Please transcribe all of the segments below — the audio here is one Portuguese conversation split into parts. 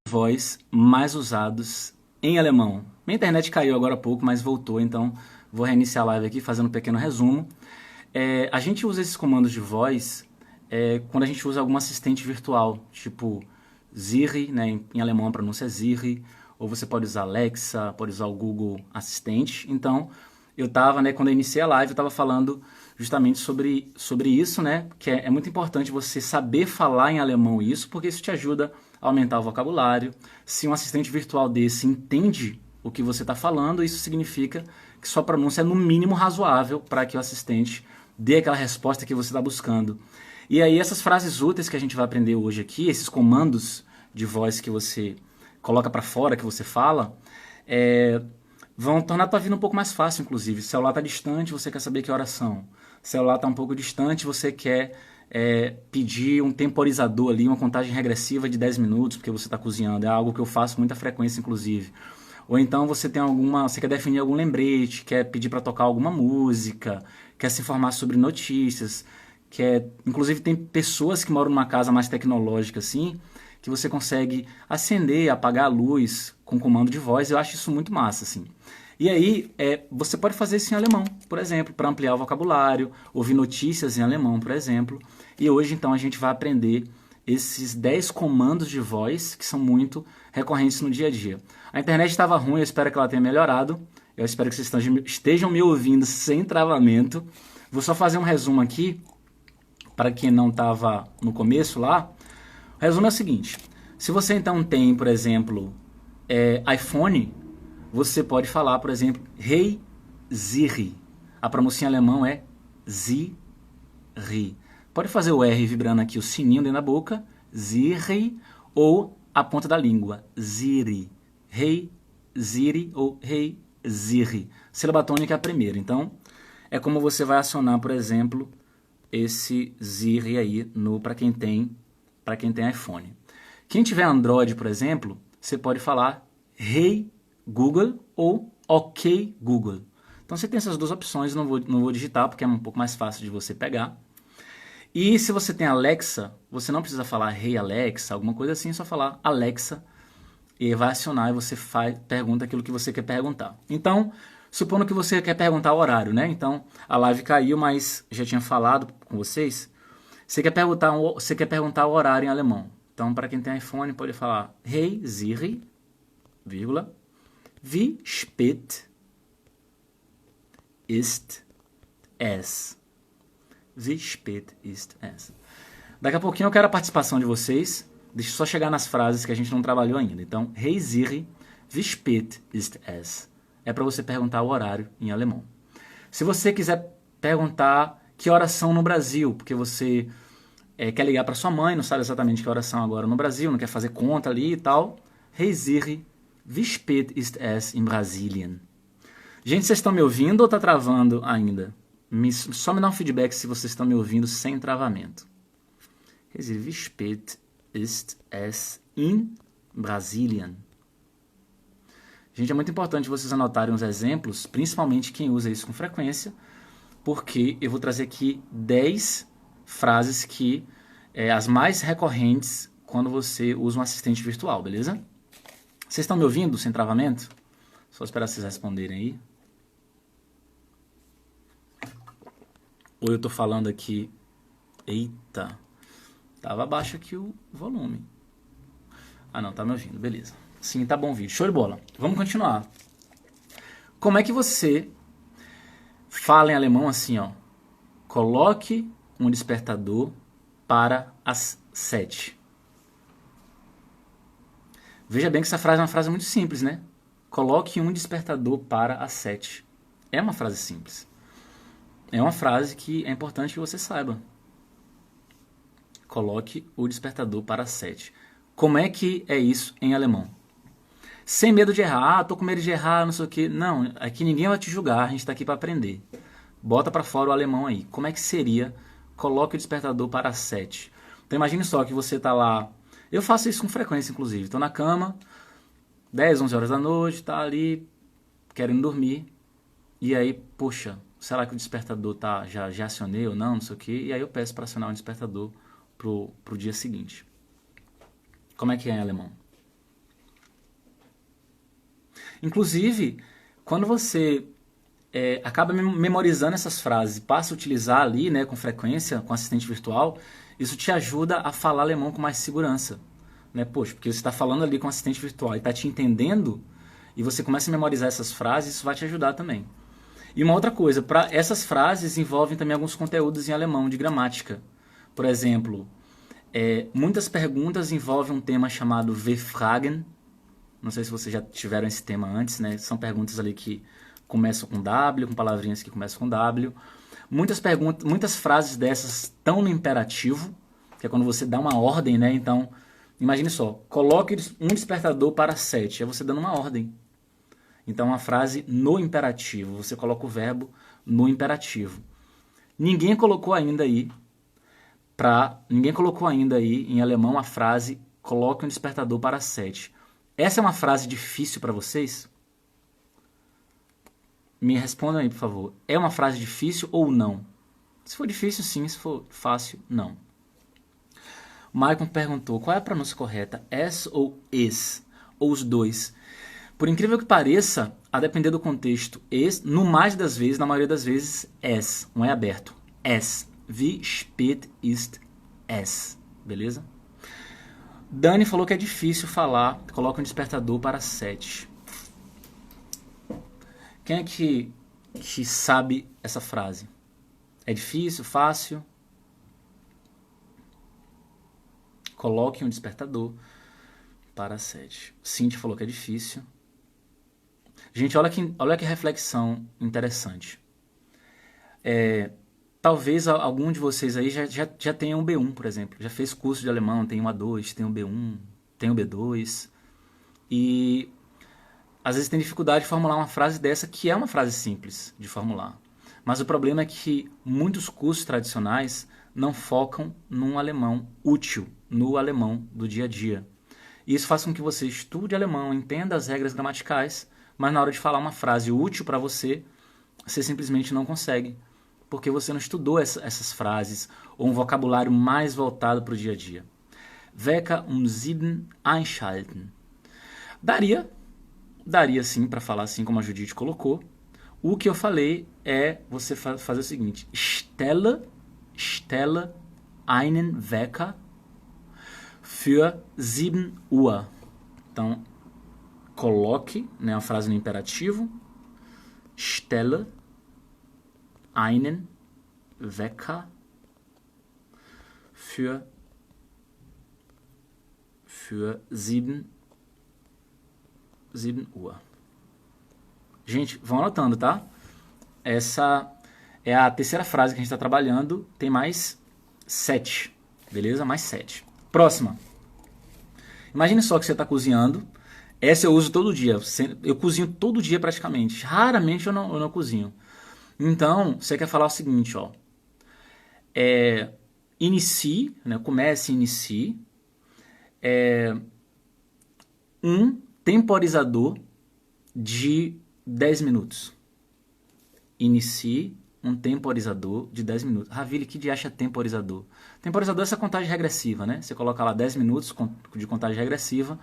voz mais usados em alemão. Minha internet caiu agora há pouco, mas voltou, então vou reiniciar a live aqui fazendo um pequeno resumo. A gente usa esses comandos de voz quando a gente usa algum assistente virtual, tipo Siri, né, em alemão a pronúncia é Siri, ou você pode usar Alexa, pode usar o Google Assistente. Então, quando eu iniciei a live, eu estava falando justamente sobre isso, né, que é muito importante você saber falar em alemão isso, porque isso te ajuda a aumentar o vocabulário. Se um assistente virtual desse entende o que você está falando, isso significa que sua pronúncia é no mínimo razoável para que o assistente dê aquela resposta que você está buscando. E aí essas frases úteis que a gente vai aprender hoje aqui, esses comandos de voz que você coloca para fora, que você fala, vão tornar a tua vida um pouco mais fácil, inclusive. Se o celular está distante, você quer saber que horas são. Se o celular está um pouco distante, você quer pedir um temporizador ali, uma contagem regressiva de 10 minutos, porque você está cozinhando. É algo que eu faço com muita frequência, inclusive. Ou então você quer definir algum lembrete, quer pedir para tocar alguma música, quer se informar sobre notícias, inclusive tem pessoas que moram numa casa mais tecnológica assim, que você consegue acender, apagar a luz com comando de voz. Eu acho isso muito massa, assim. E aí, você pode fazer isso em alemão, por exemplo, para ampliar o vocabulário, ouvir notícias em alemão, por exemplo. E hoje, então, a gente vai aprender esses 10 comandos de voz que são muito recorrentes no dia a dia. A internet estava ruim, eu espero que ela tenha melhorado. Eu espero que vocês estejam me ouvindo sem travamento. Vou só fazer um resumo aqui, para quem não estava no começo lá. O resumo é o seguinte: se você então tem, por exemplo, iPhone, você pode falar, por exemplo, Hey Siri. A pronúncia em alemão é Siri. Pode fazer o R vibrando aqui, o sininho dentro da boca, Siri, ou a ponta da língua, Siri. Hey Siri ou Hey Siri. Sílaba tônica é a primeira. Então, é como você vai acionar, por exemplo, esse Siri aí para quem tem iPhone. Quem tiver Android, por exemplo, você pode falar Hey Google ou OK Google. Então você tem essas duas opções, não vou digitar porque é um pouco mais fácil de você pegar. E se você tem Alexa, você não precisa falar Hey Alexa, alguma coisa assim, é só falar Alexa e vai acionar e você pergunta aquilo que você quer perguntar. Então, supondo que você quer perguntar o horário, né? Então, a live caiu, mas já tinha falado com vocês. Você quer perguntar o horário em alemão. Então, para quem tem iPhone, pode falar Hey Siri, vírgula, wie spät ist es? Wie spät ist es? Daqui a pouquinho eu quero a participação de vocês. Deixa eu só chegar nas frases que a gente não trabalhou ainda. Então, Hey Siri, wie spät ist es? É para você perguntar o horário em alemão. Se você quiser perguntar que horas são no Brasil, porque você quer ligar para sua mãe, não sabe exatamente que horas são agora no Brasil, não quer fazer conta ali e tal, Hey Siri, wie spät ist es in Brasilien? Gente, vocês estão me ouvindo ou tá travando ainda? Só me dá um feedback se vocês estão me ouvindo sem travamento. Hey Siri, wie spät ist es in Brasilien? Gente, é muito importante vocês anotarem os exemplos, principalmente quem usa isso com frequência, porque eu vou trazer aqui 10 frases que as mais recorrentes quando você usa um assistente virtual, beleza? Vocês estão me ouvindo sem travamento? Só esperar vocês responderem aí. Ou eu tô falando aqui... Eita! Tava baixo aqui o volume. Ah não, tá me ouvindo, beleza. Sim, tá bom o vídeo. Show de bola. Vamos continuar. Como é que você fala em alemão assim, ó? Coloque um despertador para as 7. Veja bem que essa frase é uma frase muito simples, né? Coloque um despertador para as 7. É uma frase simples. É uma frase que é importante que você saiba. Coloque o despertador para as 7. Como é que é isso em alemão? Sem medo de errar. Tô com medo de errar, não sei o quê. Não, aqui ninguém vai te julgar, a gente tá aqui para aprender. Bota para fora o alemão aí. Como é que seria coloque o despertador para as 7? Então imagine só que você tá lá. Eu faço isso com frequência, inclusive. Tô na cama, 10, 11 horas da noite, tá ali, querendo dormir. E aí, poxa, será que o despertador já acionei ou não, não sei o quê. E aí eu peço para acionar um despertador pro dia seguinte. Como é que é em alemão? Inclusive, quando você acaba memorizando essas frases e passa a utilizar ali, né, com frequência, com assistente virtual, isso te ajuda a falar alemão com mais segurança. Né? Poxa, porque você está falando ali com assistente virtual e está te entendendo, e você começa a memorizar essas frases, isso vai te ajudar também. E uma outra coisa, essas frases envolvem também alguns conteúdos em alemão, de gramática. Por exemplo, muitas perguntas envolvem um tema chamado W-Fragen. Não sei se vocês já tiveram esse tema antes, né? São perguntas ali que começam com W, com palavrinhas que começam com W. Muitas frases dessas estão no imperativo, que é quando você dá uma ordem, né? Então, imagine só, coloque um despertador para 7, é você dando uma ordem. Então, uma frase no imperativo, você coloca o verbo no imperativo. Ninguém colocou ainda aí em alemão a frase coloque um despertador para 7. Essa é uma frase difícil para vocês? Me respondam aí, por favor. É uma frase difícil ou não? Se for difícil, sim. Se for fácil, não. O Maicon perguntou, qual é a pronúncia correta? S ou is? Ou os dois? Por incrível que pareça, a depender do contexto, no mais das vezes, na maioria das vezes, es. Não é aberto. Es. Wie spät ist es? Beleza? Dani falou que é difícil falar, coloca um despertador para 7. Quem é que sabe essa frase? É difícil, fácil? Coloque um despertador para 7. Cintia falou que é difícil. Gente, olha que reflexão interessante. Talvez algum de vocês aí já tenha um B1, por exemplo. Já fez curso de alemão, tem um A2, tem um B1, tem um B2. E às vezes tem dificuldade de formular uma frase dessa, que é uma frase simples de formular. Mas o problema é que muitos cursos tradicionais não focam num alemão útil, no alemão do dia a dia. E isso faz com que você estude alemão, entenda as regras gramaticais, mas na hora de falar uma frase útil para você, você simplesmente não consegue, porque você não estudou essas frases ou um vocabulário mais voltado para o dia a dia. Wecker 7 einschalten. Daria sim para falar assim como a Judite colocou. O que eu falei é você fazer o seguinte: stelle einen Wecker für 7 Uhr. Então, coloque, né, a frase no imperativo. Stelle einen Wecker für 7 Uhr. Gente, vão anotando, tá? Essa é a terceira frase que a gente está trabalhando. Tem mais 7, beleza? Mais 7. Próxima. Imagine só que você está cozinhando. Essa eu uso todo dia. Eu cozinho todo dia praticamente. Raramente eu não cozinho. Então, você quer falar o seguinte, ó. Inicie, né? Comece, inicie. Um temporizador de 10 minutos. Inicie um temporizador de 10 minutos. Ravile, que de acha temporizador? Temporizador é essa contagem regressiva, né? Você coloca lá 10 minutos de contagem regressiva,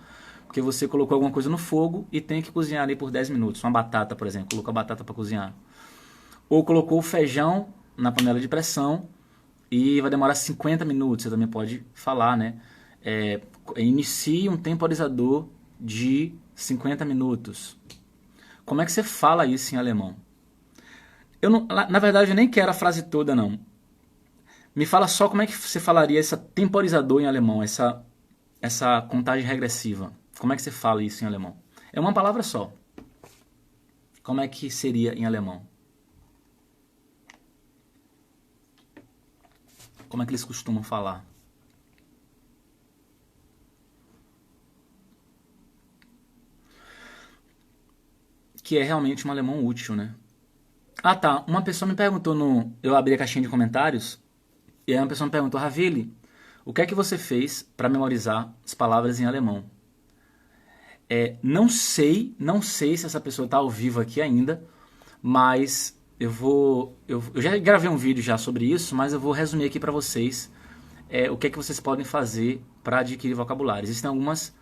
porque você colocou alguma coisa no fogo e tem que cozinhar ali por 10 minutos. Uma batata, por exemplo, colocou a batata para cozinhar. Ou colocou o feijão na panela de pressão e vai demorar 50 minutos. Você também pode falar, né? Inicie um temporizador de 50 minutos. Como é que você fala isso em alemão? Na verdade, eu nem quero a frase toda, não. Me fala só como é que você falaria esse temporizador em alemão, essa contagem regressiva. Como é que você fala isso em alemão? É uma palavra só. Como é que seria em alemão? Como é que eles costumam falar? Que é realmente um alemão útil, né? Ah, tá. Uma pessoa me perguntou eu abri a caixinha de comentários e aí uma pessoa me perguntou, Ravili, o que é que você fez para memorizar as palavras em alemão? Não sei se essa pessoa está ao vivo aqui ainda, mas eu já gravei um vídeo já sobre isso, mas eu vou resumir aqui para vocês o que é que vocês podem fazer para adquirir vocabulário. Existem algumas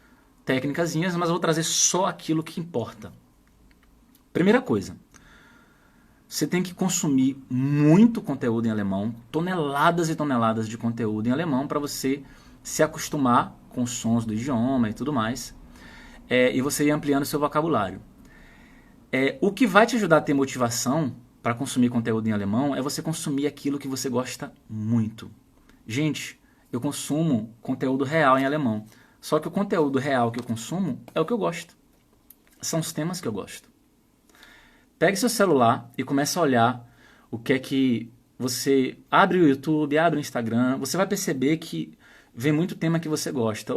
técnicazinhas, mas eu vou trazer só aquilo que importa, Primeira coisa, você tem que consumir muito conteúdo em alemão, toneladas e toneladas de conteúdo em alemão para você se acostumar com os sons do idioma e tudo mais, e você ir ampliando seu vocabulário. O que vai te ajudar a ter motivação para consumir conteúdo em alemão é você consumir aquilo que você gosta muito. Gente, eu consumo conteúdo real em alemão, só que o conteúdo real que eu consumo é o que eu gosto. São os temas que eu gosto. Pegue seu celular e comece a olhar o que é que você... Abre o YouTube, abre o Instagram, você vai perceber que vem muito tema que você gosta.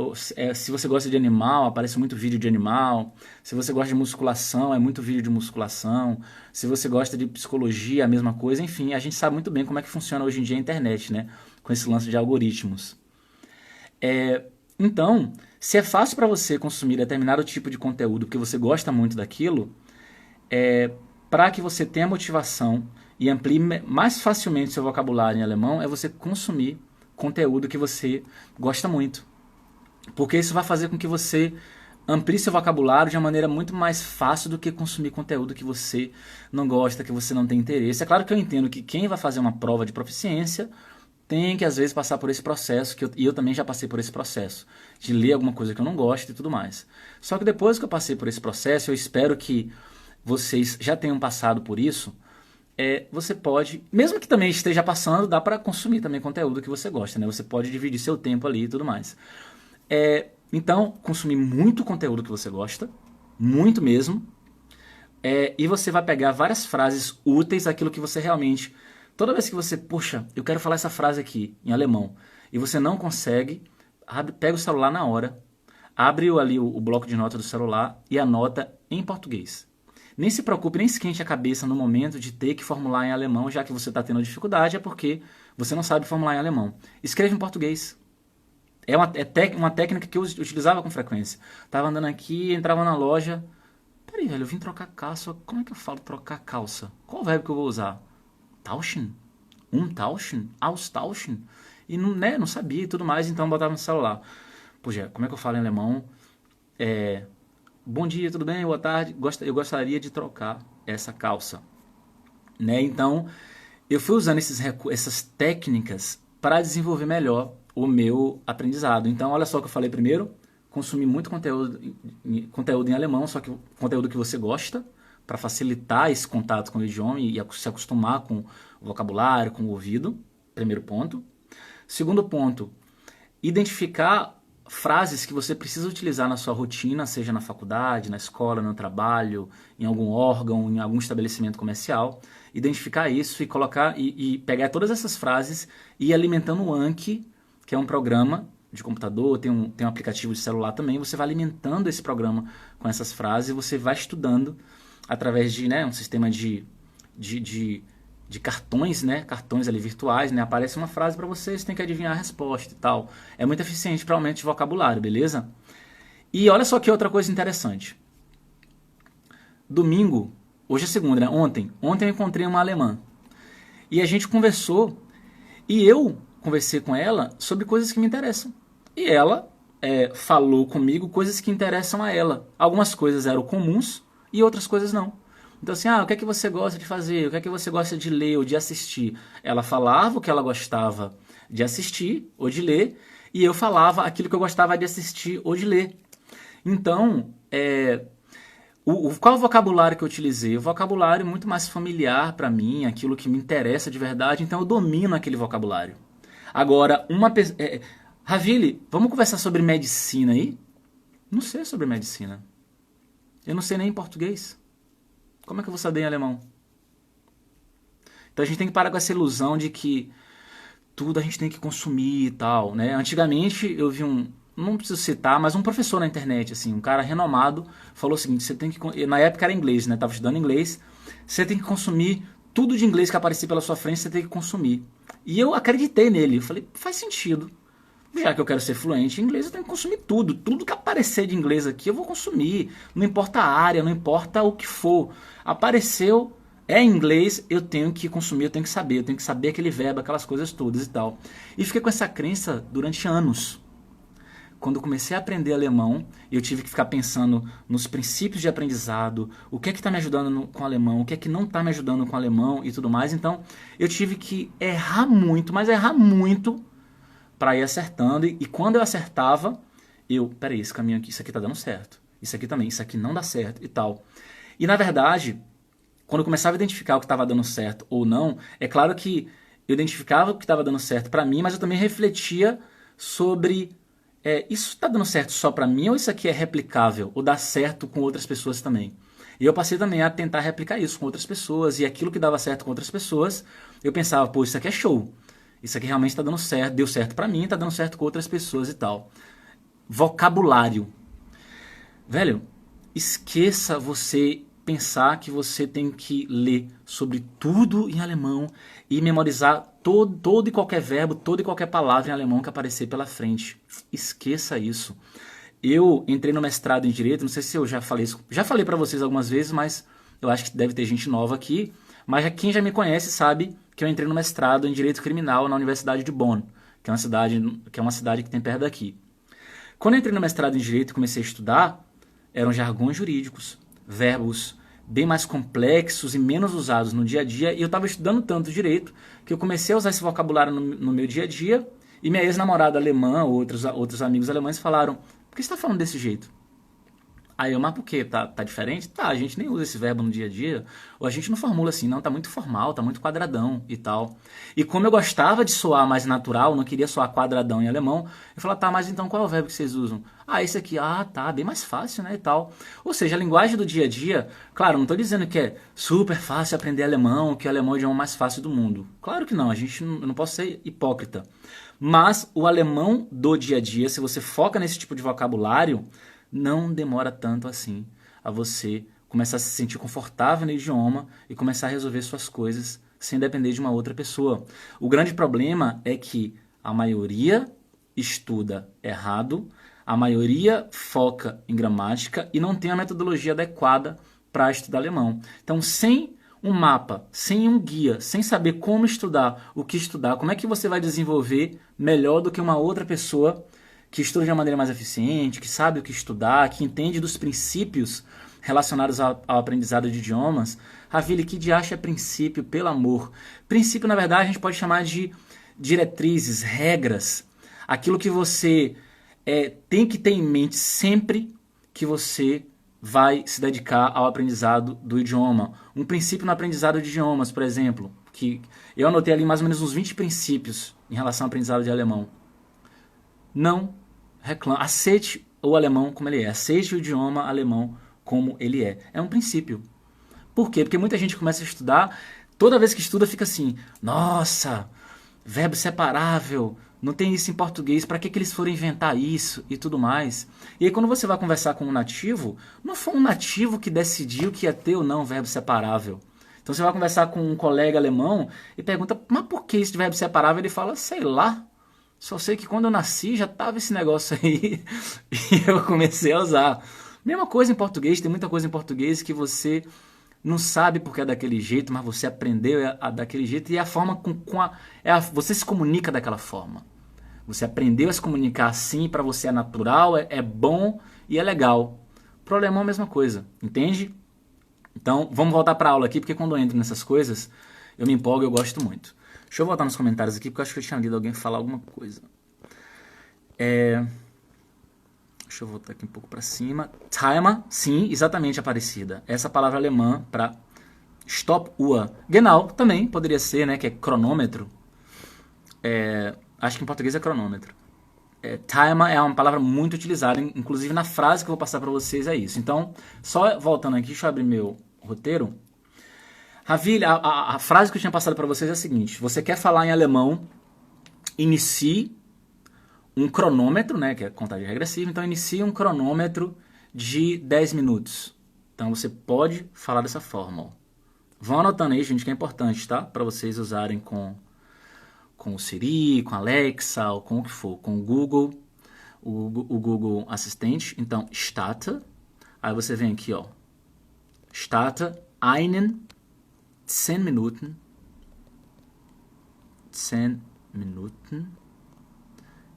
Se você gosta de animal, aparece muito vídeo de animal. Se você gosta de musculação, é muito vídeo de musculação. Se você gosta de psicologia, a mesma coisa. Enfim, a gente sabe muito bem como é que funciona hoje em dia a internet, né? Com esse lance de algoritmos. Então, se é fácil para você consumir determinado tipo de conteúdo porque você gosta muito daquilo, para que você tenha motivação e amplie mais facilmente seu vocabulário em alemão, é você consumir conteúdo que você gosta muito. Porque isso vai fazer com que você amplie seu vocabulário de uma maneira muito mais fácil do que consumir conteúdo que você não gosta, que você não tem interesse. É claro que eu entendo que quem vai fazer uma prova de proficiência tem que às vezes passar por esse processo, e eu também já passei por esse processo, de ler alguma coisa que eu não gosto e tudo mais. Só que depois que eu passei por esse processo, eu espero que vocês já tenham passado por isso, você pode, mesmo que também esteja passando, dá para consumir também conteúdo que você gosta, né? Você pode dividir seu tempo ali e tudo mais. Então, consumir muito conteúdo que você gosta, muito mesmo, e você vai pegar várias frases úteis, aquilo que você realmente... Toda vez que você, puxa, eu quero falar essa frase aqui, em alemão, e você não consegue, pega o celular na hora, abre ali o bloco de notas do celular e anota em português. Nem se preocupe, nem esquente a cabeça no momento de ter que formular em alemão, já que você está tendo dificuldade, é porque você não sabe formular em alemão. Escreva em português. É uma técnica que eu utilizava com frequência. Tava andando aqui, entrava na loja. Peraí, velho, eu vim trocar calça. Como é que eu falo trocar calça? Qual o verbo que eu vou usar? Tauschen? Tauschen? Austauschen? E não sabia e tudo mais, então eu botava no celular. Poxa, como é que eu falo em alemão? Bom dia, tudo bem? Boa tarde. Eu gostaria de trocar essa calça. Né? Então, eu fui usando essas técnicas para desenvolver melhor o meu aprendizado. Então, olha só o que eu falei primeiro. Consumir muito conteúdo em alemão, só que conteúdo que você gosta, para facilitar esse contato com o idioma e se acostumar com o vocabulário, com o ouvido. Primeiro ponto. Segundo ponto, identificar frases que você precisa utilizar na sua rotina, seja na faculdade, na escola, no trabalho, em algum órgão, em algum estabelecimento comercial. Identificar isso e colocar e pegar todas essas frases e ir alimentando o Anki, que é um programa de computador, tem um aplicativo de celular também. Você vai alimentando esse programa com essas frases e você vai estudando através de um sistema de cartões, né? Cartões ali virtuais, né? Aparece uma frase para você tem que adivinhar a resposta e tal. É muito eficiente para aumento de vocabulário, beleza? E olha só que outra coisa interessante. Domingo, hoje é segunda, né? Ontem eu encontrei uma alemã. E a gente conversou, e eu conversei com ela sobre coisas que me interessam. E ela falou comigo coisas que interessam a ela. Algumas coisas eram comuns e outras coisas não. Então assim, o que é que você gosta de fazer? O que é que você gosta de ler ou de assistir? Ela falava o que ela gostava de assistir ou de ler, e eu falava aquilo que eu gostava de assistir ou de ler. Então, qual o vocabulário que eu utilizei? O vocabulário muito mais familiar para mim, aquilo que me interessa de verdade, então eu domino aquele vocabulário. Agora, Ravili, vamos conversar sobre medicina aí? Não sei sobre medicina. Eu não sei nem em português. Como é que eu vou saber em alemão? Então a gente tem que parar com essa ilusão de que tudo a gente tem que consumir e tal, né? Antigamente eu vi não preciso citar, mas um professor na internet, assim, um cara renomado, falou o seguinte: você tem que, na época era inglês, né? Tava estudando inglês. Você tem que consumir tudo de inglês que aparecer pela sua frente, você tem que consumir. E eu acreditei nele. Eu falei, faz sentido. Já que eu quero ser fluente em inglês, eu tenho que consumir tudo. Tudo que aparecer de inglês aqui, eu vou consumir. Não importa a área, não importa o que for. Apareceu, em inglês, eu tenho que consumir, eu tenho que saber aquele verbo, aquelas coisas todas e tal. E fiquei com essa crença durante anos. quando eu comecei a aprender alemão, eu tive que ficar pensando nos princípios de aprendizado, o que é que está me ajudando com o alemão, o que é que não está me ajudando com o alemão e tudo mais. Então, eu tive que errar muito, mas errar muito para ir acertando. E quando eu acertava, peraí, esse caminho aqui, isso aqui tá dando certo. Isso aqui também, isso aqui não dá certo e tal. E na verdade, quando eu começava a identificar o que estava dando certo ou não, é claro que eu identificava o que estava dando certo para mim, mas eu também refletia sobre isso está dando certo só para mim ou isso aqui é replicável ou dá certo com outras pessoas também. E eu passei também a tentar replicar isso com outras pessoas e aquilo que dava certo com outras pessoas, eu pensava, pô, isso aqui é show. Isso aqui realmente está dando certo, deu certo para mim, está dando certo com outras pessoas e tal. Vocabulário. Velho, esqueça você pensar que você tem que ler sobre tudo em alemão e memorizar todo e qualquer verbo, toda e qualquer palavra em alemão que aparecer pela frente. Esqueça isso. Eu entrei no mestrado em Direito, não sei se eu já falei isso, já falei para vocês algumas vezes, mas eu acho que deve ter gente nova aqui, mas quem já me conhece sabe que eu entrei no mestrado em Direito Criminal na Universidade de Bonn, que é uma cidade que tem perto daqui. Quando eu entrei no mestrado em Direito e comecei a estudar, eram jargões jurídicos, verbos bem mais complexos e menos usados no dia a dia, e eu estava estudando tanto direito que eu comecei a usar esse vocabulário no meu dia a dia, e minha ex-namorada alemã, outros amigos alemães falaram, por que você está falando desse jeito? Aí eu, mas por quê? Tá diferente? Tá, a gente nem usa esse verbo no dia a dia, ou a gente não formula assim, não, tá muito formal, tá muito quadradão e tal. E como eu gostava de soar mais natural, não queria soar quadradão em alemão, eu falava, tá, mas então qual é o verbo que vocês usam? Ah, esse aqui, tá, bem mais fácil, né, e tal. Ou seja, a linguagem do dia a dia, claro, não tô dizendo que é super fácil aprender alemão, que o alemão é o idioma mais fácil do mundo. Claro que não, eu não posso ser hipócrita. Mas o alemão do dia a dia, se você foca nesse tipo de vocabulário, não demora tanto assim a você começar a se sentir confortável no idioma e começar a resolver suas coisas sem depender de uma outra pessoa. O grande problema é que a maioria estuda errado, a maioria foca em gramática e não tem a metodologia adequada para estudar alemão. Então, sem um mapa, sem um guia, sem saber como estudar, o que estudar, como é que você vai desenvolver melhor do que uma outra pessoa que estuda de uma maneira mais eficiente, que sabe o que estudar, que entende dos princípios relacionados ao aprendizado de idiomas? Ravili, que diacho é princípio, pelo amor? Princípio, na verdade, a gente pode chamar de diretrizes, regras, aquilo que você tem que ter em mente sempre que você vai se dedicar ao aprendizado do idioma. Um princípio no aprendizado de idiomas, por exemplo, que eu anotei ali mais ou menos uns 20 princípios em relação ao aprendizado de alemão. Não reclame, aceite o alemão como ele é, aceite o idioma alemão como ele é. É um princípio. Por quê? Porque muita gente começa a estudar, toda vez que estuda fica assim, nossa, verbo separável, não tem isso em português, para que eles foram inventar isso e tudo mais? E aí quando você vai conversar com um nativo, não foi um nativo que decidiu que ia ter ou não verbo separável. Então você vai conversar com um colega alemão e pergunta, mas por que esse verbo separável? Ele fala, sei lá. Só sei que quando eu nasci já tava esse negócio aí e eu comecei a usar. Mesma coisa em português, tem muita coisa em português que você não sabe porque é daquele jeito, mas você aprendeu daquele jeito e é a forma você se comunica daquela forma. Você aprendeu a se comunicar assim, para você é natural, é bom e é legal. Pro alemão é a mesma coisa, entende? Então, vamos voltar para a aula aqui, porque quando eu entro nessas coisas, eu me empolgo e eu gosto muito. Deixa eu voltar nos comentários aqui, porque eu acho que eu tinha lido alguém falar alguma coisa. Deixa eu voltar aqui um pouco para cima. Timer, sim, exatamente, Aparecida. Essa palavra alemã para Stoppuhr. Genau, também poderia ser, né, que é cronômetro. Acho que em português é cronômetro. Timer é uma palavra muito utilizada, inclusive na frase que eu vou passar para vocês é isso. Então, só voltando aqui, deixa eu abrir meu roteiro. Ravili, a frase que eu tinha passado para vocês é a seguinte: você quer falar em alemão, inicie um cronômetro, né, que é contagem regressiva, então inicie um cronômetro de 10 minutos. Então você pode falar dessa forma. Ó. Vão anotando aí, gente, que é importante, tá? Para vocês usarem com o Siri, com a Alexa, ou com o que for, com o Google, o Google Assistente. Então, starte. Aí você vem aqui, ó. Starte einen 10 Minuten. 10 Minuten.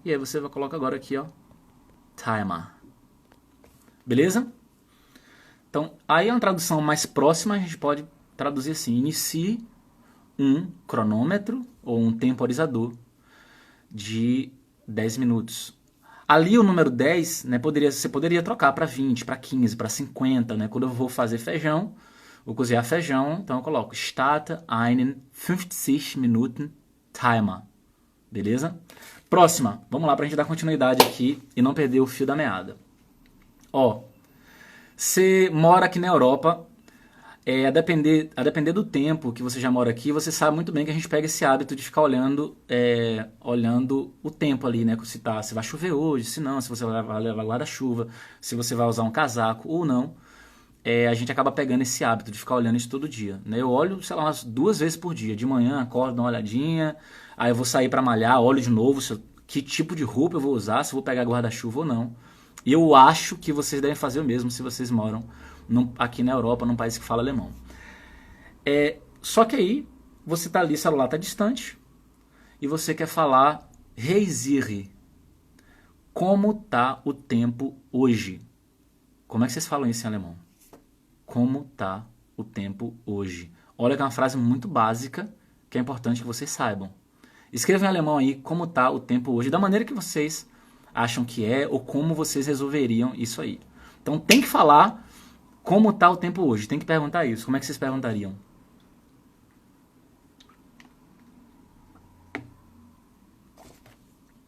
E aí você vai colocar agora aqui, ó. Timer. Beleza? Então, aí é uma tradução mais próxima, a gente pode traduzir assim: inicie um cronômetro ou um temporizador de 10 minutos. Ali o número 10, né, você poderia trocar para 20, para 15, para 50, né? Quando eu vou fazer feijão, vou cozinhar feijão, então eu coloco Starte einen 50 Minuten Timer. Beleza? Próxima. Vamos lá pra gente dar continuidade aqui e não perder o fio da meada. Ó, você mora aqui na Europa, a depender do tempo que você já mora aqui, você sabe muito bem que a gente pega esse hábito de ficar olhando o tempo ali, né? Se vai chover hoje, se não, se você vai levar guarda-chuva, se você vai usar um casaco ou não. A gente acaba pegando esse hábito de ficar olhando isso todo dia, né? Eu olho, sei lá, umas 2 vezes por dia. De manhã, acordo, dou uma olhadinha, aí eu vou sair pra malhar, olho de novo que tipo de roupa eu vou usar, se eu vou pegar guarda-chuva ou não. E eu acho que vocês devem fazer o mesmo se vocês moram aqui na Europa, num país que fala alemão. Só que aí, você tá ali, o celular tá distante, e você quer falar Reisire. Como tá o tempo hoje? Como é que vocês falam isso em alemão? Como tá o tempo hoje? Olha que é uma frase muito básica, que é importante que vocês saibam. Escreva em alemão aí como tá o tempo hoje, da maneira que vocês acham que é, ou como vocês resolveriam isso aí. Então tem que falar como tá o tempo hoje, tem que perguntar isso. Como é que vocês perguntariam?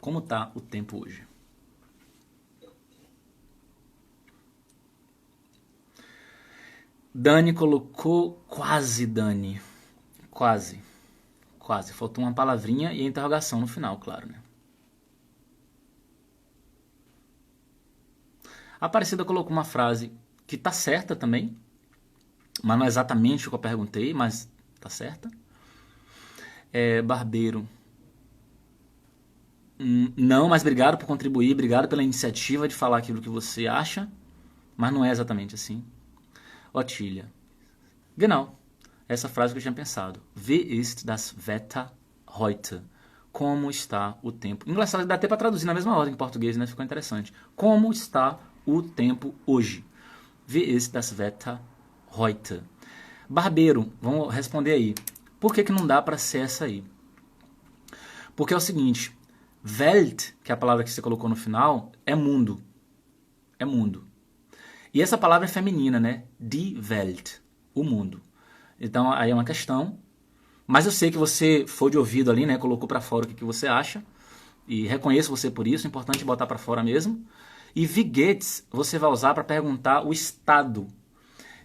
Como tá o tempo hoje? Dani colocou quase, Dani. Quase. Quase. Faltou uma palavrinha e a interrogação no final, claro, né? A Aparecida colocou uma frase que tá certa também, mas não é exatamente o que eu perguntei, mas tá certa. Barbeiro. Não, mas obrigado por contribuir, obrigado pela iniciativa de falar aquilo que você acha, mas não é exatamente assim. Otília. Genau. Essa frase que eu tinha pensado. Wie ist das Wetter heute? Como está o tempo? Engraçado, dá até para traduzir na mesma ordem em português, né? Ficou interessante. Como está o tempo hoje? Wie ist das Wetter heute? Barbeiro, vamos responder aí. Por que não dá para ser essa aí? Porque é o seguinte, Welt, que é a palavra que você colocou no final, é mundo. É mundo. E essa palavra é feminina, né? Die Welt, o mundo. Então aí é uma questão. Mas eu sei que você foi de ouvido ali, né? Colocou pra fora o que você acha. E reconheço você por isso. É importante botar pra fora mesmo. E wie geht's você vai usar para perguntar o estado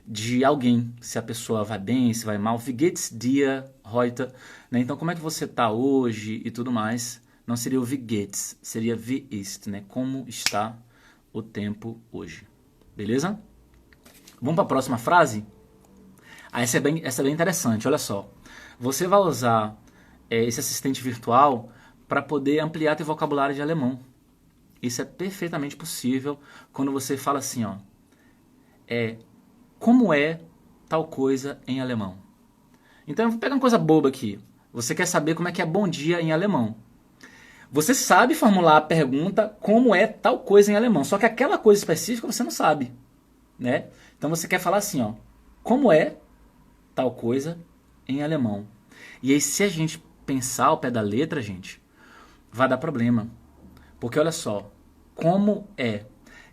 de alguém. Se a pessoa vai bem, se vai mal. Wie geht's dir heute? Né? Então como é que você tá hoje e tudo mais. Não seria o wie geht's, seria wie ist, né? Como está o tempo hoje. Beleza? Vamos para a próxima frase? Essa é bem interessante, olha só. Você vai usar esse assistente virtual para poder ampliar teu vocabulário de alemão. Isso é perfeitamente possível quando você fala assim, ó. Como é tal coisa em alemão? Então eu vou pegar uma coisa boba aqui. Você quer saber como é que é bom dia em alemão. Você sabe formular a pergunta como é tal coisa em alemão, só que aquela coisa específica você não sabe, né? Então você quer falar assim, ó, como é tal coisa em alemão. E aí se a gente pensar ao pé da letra, gente, vai dar problema. Porque olha só, como é?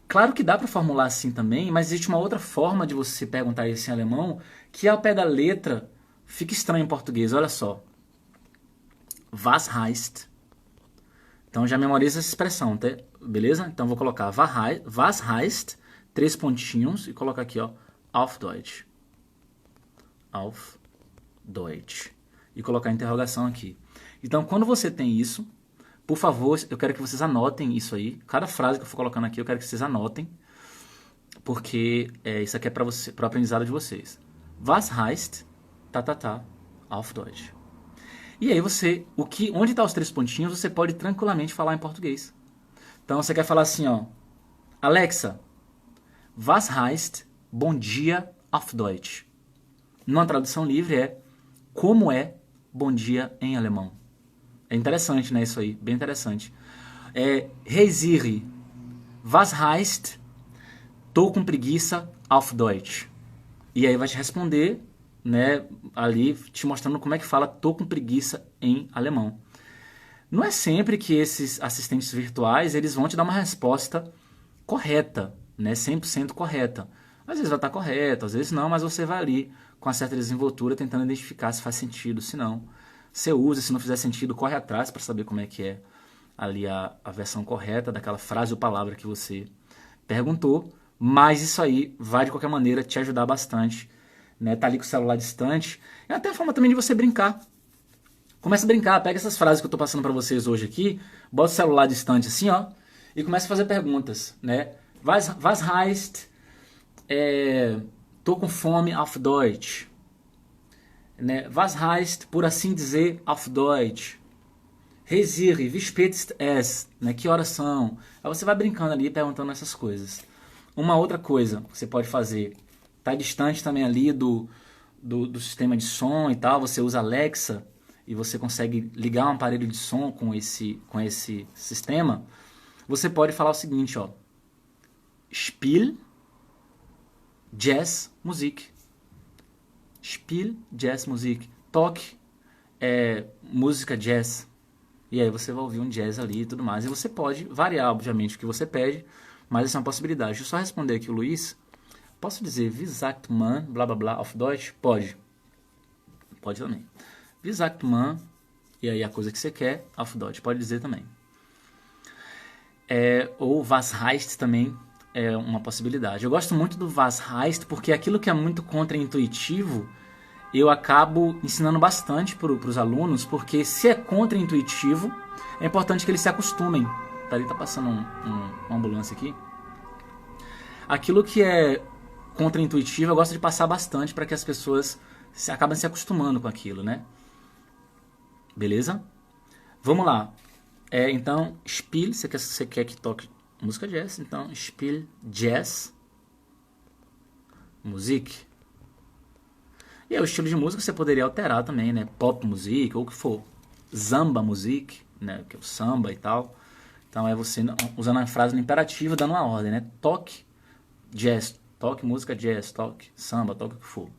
Claro que dá para formular assim também, mas existe uma outra forma de você perguntar isso em alemão que ao pé da letra fica estranho em português. Olha só. Was heißt? Então já memoriza essa expressão, tá? Beleza? Então vou colocar was heißt, 3 pontinhos e colocar aqui, ó, auf Deutsch. Auf Deutsch. E colocar a interrogação aqui. Então quando você tem isso, por favor, eu quero que vocês anotem isso aí. Cada frase que eu for colocando aqui, eu quero que vocês anotem. Porque isso aqui é para o aprendizado de vocês. Was heißt, auf Deutsch. E aí onde está os 3 pontinhos, você pode tranquilamente falar em português. Então você quer falar assim, ó. Alexa, was heißt bom dia auf Deutsch? Numa tradução livre como é bom dia em alemão. É interessante, né, isso aí? Bem interessante. Reisire. Was heißt, tô com preguiça auf Deutsch? E aí vai te responder, né, ali te mostrando como é que fala tô com preguiça em alemão. Não é sempre que esses assistentes virtuais eles vão te dar uma resposta correta, né, 100% correta. Às vezes vai estar correto, às vezes não, mas você vai ali com uma certa desenvoltura tentando identificar se faz sentido, se não. Você usa, se não fizer sentido, corre atrás para saber como é que é ali a versão correta daquela frase ou palavra que você perguntou. Mas isso aí vai de qualquer maneira te ajudar bastante, né? Tá ali com o celular distante. É até a forma também de você brincar. Começa a brincar, pega essas frases que eu tô passando para vocês hoje aqui, bota o celular distante assim, ó, e começa a fazer perguntas, né? Was heißt, tô com fome auf Deutsch, né? Was heißt, por assim dizer, auf Deutsch? Resire, wie spät ist es, né? Que horas são? Aí você vai brincando ali, perguntando essas coisas. Uma outra coisa que você pode fazer, tá distante também ali do sistema de som e tal, você usa Alexa, e você consegue ligar um aparelho de som com esse sistema, você pode falar o seguinte, ó, Spiel Jazz Musik. Spiel Jazz Musik. Toque música jazz. E aí você vai ouvir um jazz ali e tudo mais. E você pode variar, obviamente, o que você pede, mas essa é uma possibilidade. Deixa eu só responder aqui o Luiz. Posso dizer, wie sagt man, blá blá blá, auf Deutsch? Pode. Pode também. Wie sagt man, e aí a coisa que você quer, auf Deutsch, pode dizer também. Ou was heißt também é uma possibilidade. Eu gosto muito do was heißt porque aquilo que é muito contraintuitivo, eu acabo ensinando bastante para os alunos, porque se é contraintuitivo, é importante que eles se acostumem. Ali tá passando uma ambulância aqui. Aquilo que é contraintuitivo, eu gosto de passar bastante para que as pessoas acabem se acostumando com aquilo, né? Beleza? Vamos lá. Então, Spiel, você quer que toque música jazz, então Spiel Jazz Musik. E aí, o estilo de música você poderia alterar também, né? Pop music, ou o que for. Samba music, né? Que é o samba e tal. Então é você usando a frase no imperativo, dando uma ordem, né? Toque jazz, toque música jazz, toque samba, toque o que for.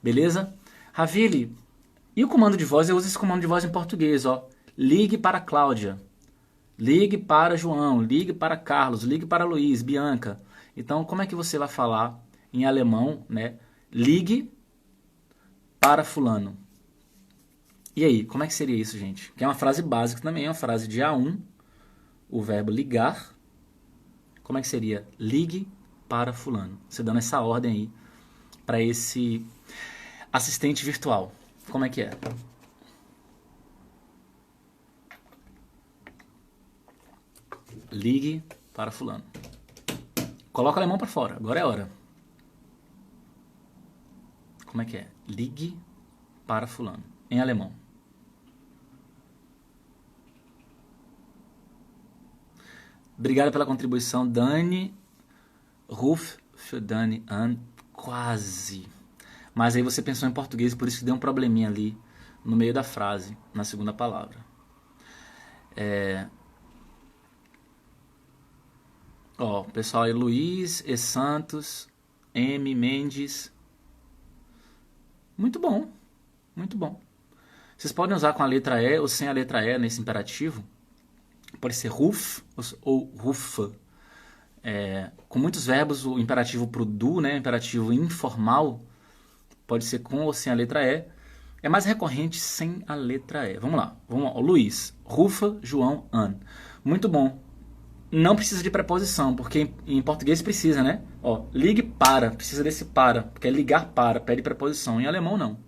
Beleza? Ravili, e o comando de voz? Eu uso esse comando de voz em português, ó. Ligue para Cláudia. Ligue para João. Ligue para Carlos. Ligue para Luiz, Bianca. Então, como é que você vai falar em alemão, né? Ligue para fulano. E aí, como é que seria isso, gente? Que é uma frase básica também, é uma frase de A1, o verbo ligar. Como é que seria? Ligue para fulano. Você dando essa ordem aí para esse assistente virtual. Como é que é? Ligue para fulano. Coloca o alemão para fora. Agora é a hora. Como é que é? Ligue para fulano. Em alemão. Obrigado pela contribuição, Dani. Ruf für Dani an. Quase. Mas aí você pensou em português, por isso que deu um probleminha ali no meio da frase, na segunda palavra. Ó, pessoal aí, Luiz E. Santos, M. Mendes. Muito bom, muito bom. Vocês podem usar com a letra E ou sem a letra E nesse imperativo. Pode ser ruf ou rufa. Com muitos verbos, o imperativo pro du, né, imperativo informal, pode ser com ou sem a letra E. É mais recorrente sem a letra E. Vamos lá. Luiz, rufa, João, an. Muito bom. Não precisa de preposição, porque em português precisa, né? Ó, ligue para, precisa desse para, porque é ligar para, pede preposição. Em alemão, não.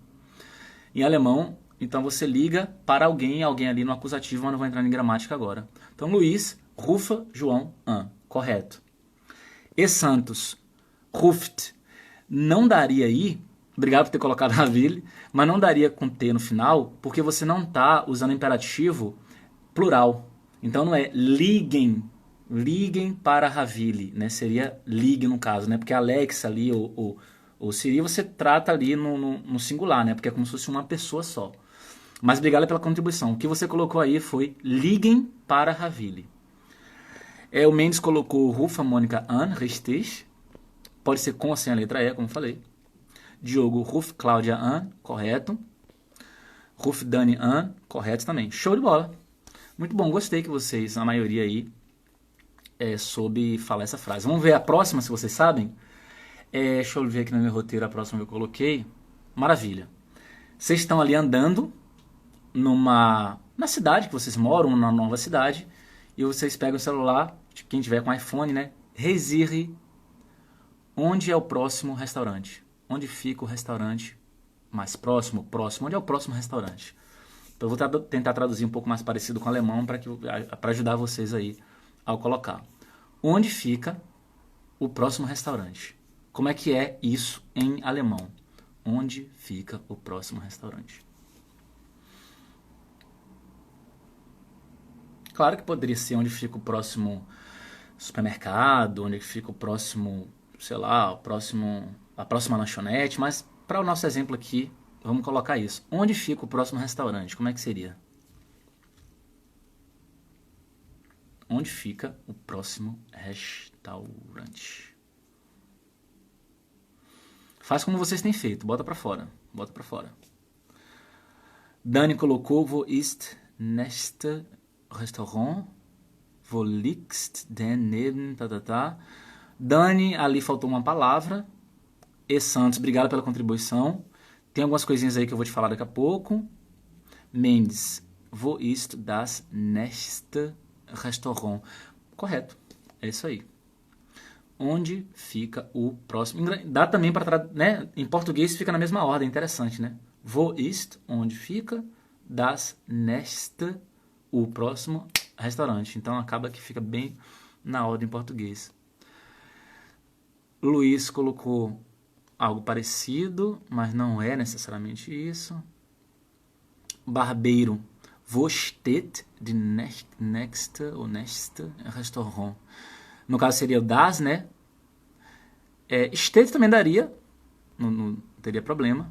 Em alemão, então você liga para alguém ali no acusativo, mas não vou entrar em gramática agora. Então, Luiz, rufa, João, an. Correto. E Santos, ruft. Não daria aí, obrigado por ter colocado a Ville, mas não daria com T no final, porque você não está usando imperativo plural. Então não é liguem para Ravili, né? Seria ligue no caso, né? Porque Alexa ali, ou Siri, você trata ali no singular, né? Porque é como se fosse uma pessoa só. Mas obrigado pela contribuição. O que você colocou aí foi liguem para Ravili. O Mendes colocou Rufa, Mônica, An, richtig. Pode ser com ou sem a letra E, como falei. Diogo, Ruf, Cláudia, An, correto. Ruf, Dani, An, correto também. Show de bola. Muito bom, gostei que vocês, a maioria aí, soube falar essa frase. Vamos ver a próxima, se vocês sabem. Deixa eu ver aqui no meu roteiro a próxima que eu coloquei. Maravilha. Vocês estão ali andando na cidade que vocês moram, na nova cidade, e vocês pegam o celular, quem tiver com iPhone, né? Resirre onde é o próximo restaurante. Onde fica o restaurante mais próximo? Onde é o próximo restaurante? Então eu vou tentar traduzir um pouco mais parecido com o alemão para ajudar vocês aí ao colocar. Onde fica o próximo restaurante? Como é que é isso em alemão? Onde fica o próximo restaurante? Claro que poderia ser onde fica o próximo supermercado, onde fica o próximo, sei lá, a próxima lanchonete, mas para o nosso exemplo aqui, vamos colocar isso. Onde fica o próximo restaurante? Como é que seria? Onde fica o próximo restaurante? Faz como vocês têm feito, bota para fora. Dani colocou, wo ist nächste Restaurant? Wo liegt denn neben... Dani, ali faltou uma palavra. E Santos, obrigado pela contribuição. Tem algumas coisinhas aí que eu vou te falar daqui a pouco. Mendes, wo ist das nächste Restaurant? Correto, é isso aí. Onde fica o próximo? Dá também para, né? Em português fica na mesma ordem, interessante, né? Wo ist, onde fica, das nächste, o próximo restaurante. Então acaba que fica bem na ordem em português. Luiz colocou algo parecido, mas não é necessariamente isso. Barbeiro, wo steht die nächste Restaurant? No caso seria o das, né? Steht também daria, não teria problema.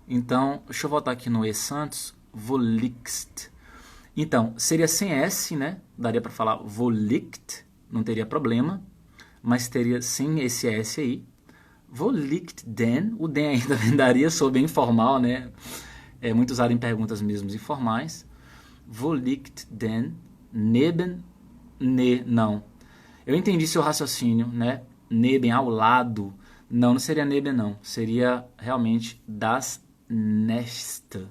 Então, deixa eu voltar aqui no E Santos, wo liegt. Então, seria sem S, né? Daria para falar wo liegt, não teria problema, mas teria sem esse S aí. Wo liegt denn? O denn ainda daria, sou bem informal, né? É muito usado em perguntas mesmo informais. Wo liegt denn neben, não. Eu entendi seu raciocínio, né? Neben, ao lado. Não seria neben, não. Seria realmente das nächste.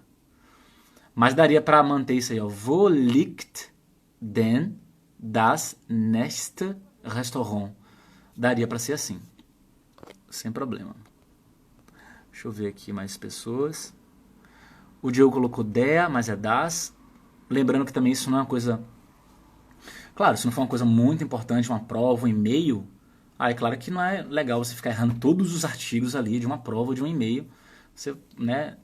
Mas daria para manter isso aí, ó. Wo liegt denn das nächste Restaurant? Daria para ser assim. Sem problema. Deixa eu ver aqui mais pessoas. O Diogo colocou der, mas é das. Lembrando que também isso não é uma coisa... Claro, se não for uma coisa muito importante, uma prova, um e-mail, é claro que não é legal você ficar errando todos os artigos ali de uma prova ou de um e-mail. Você, né,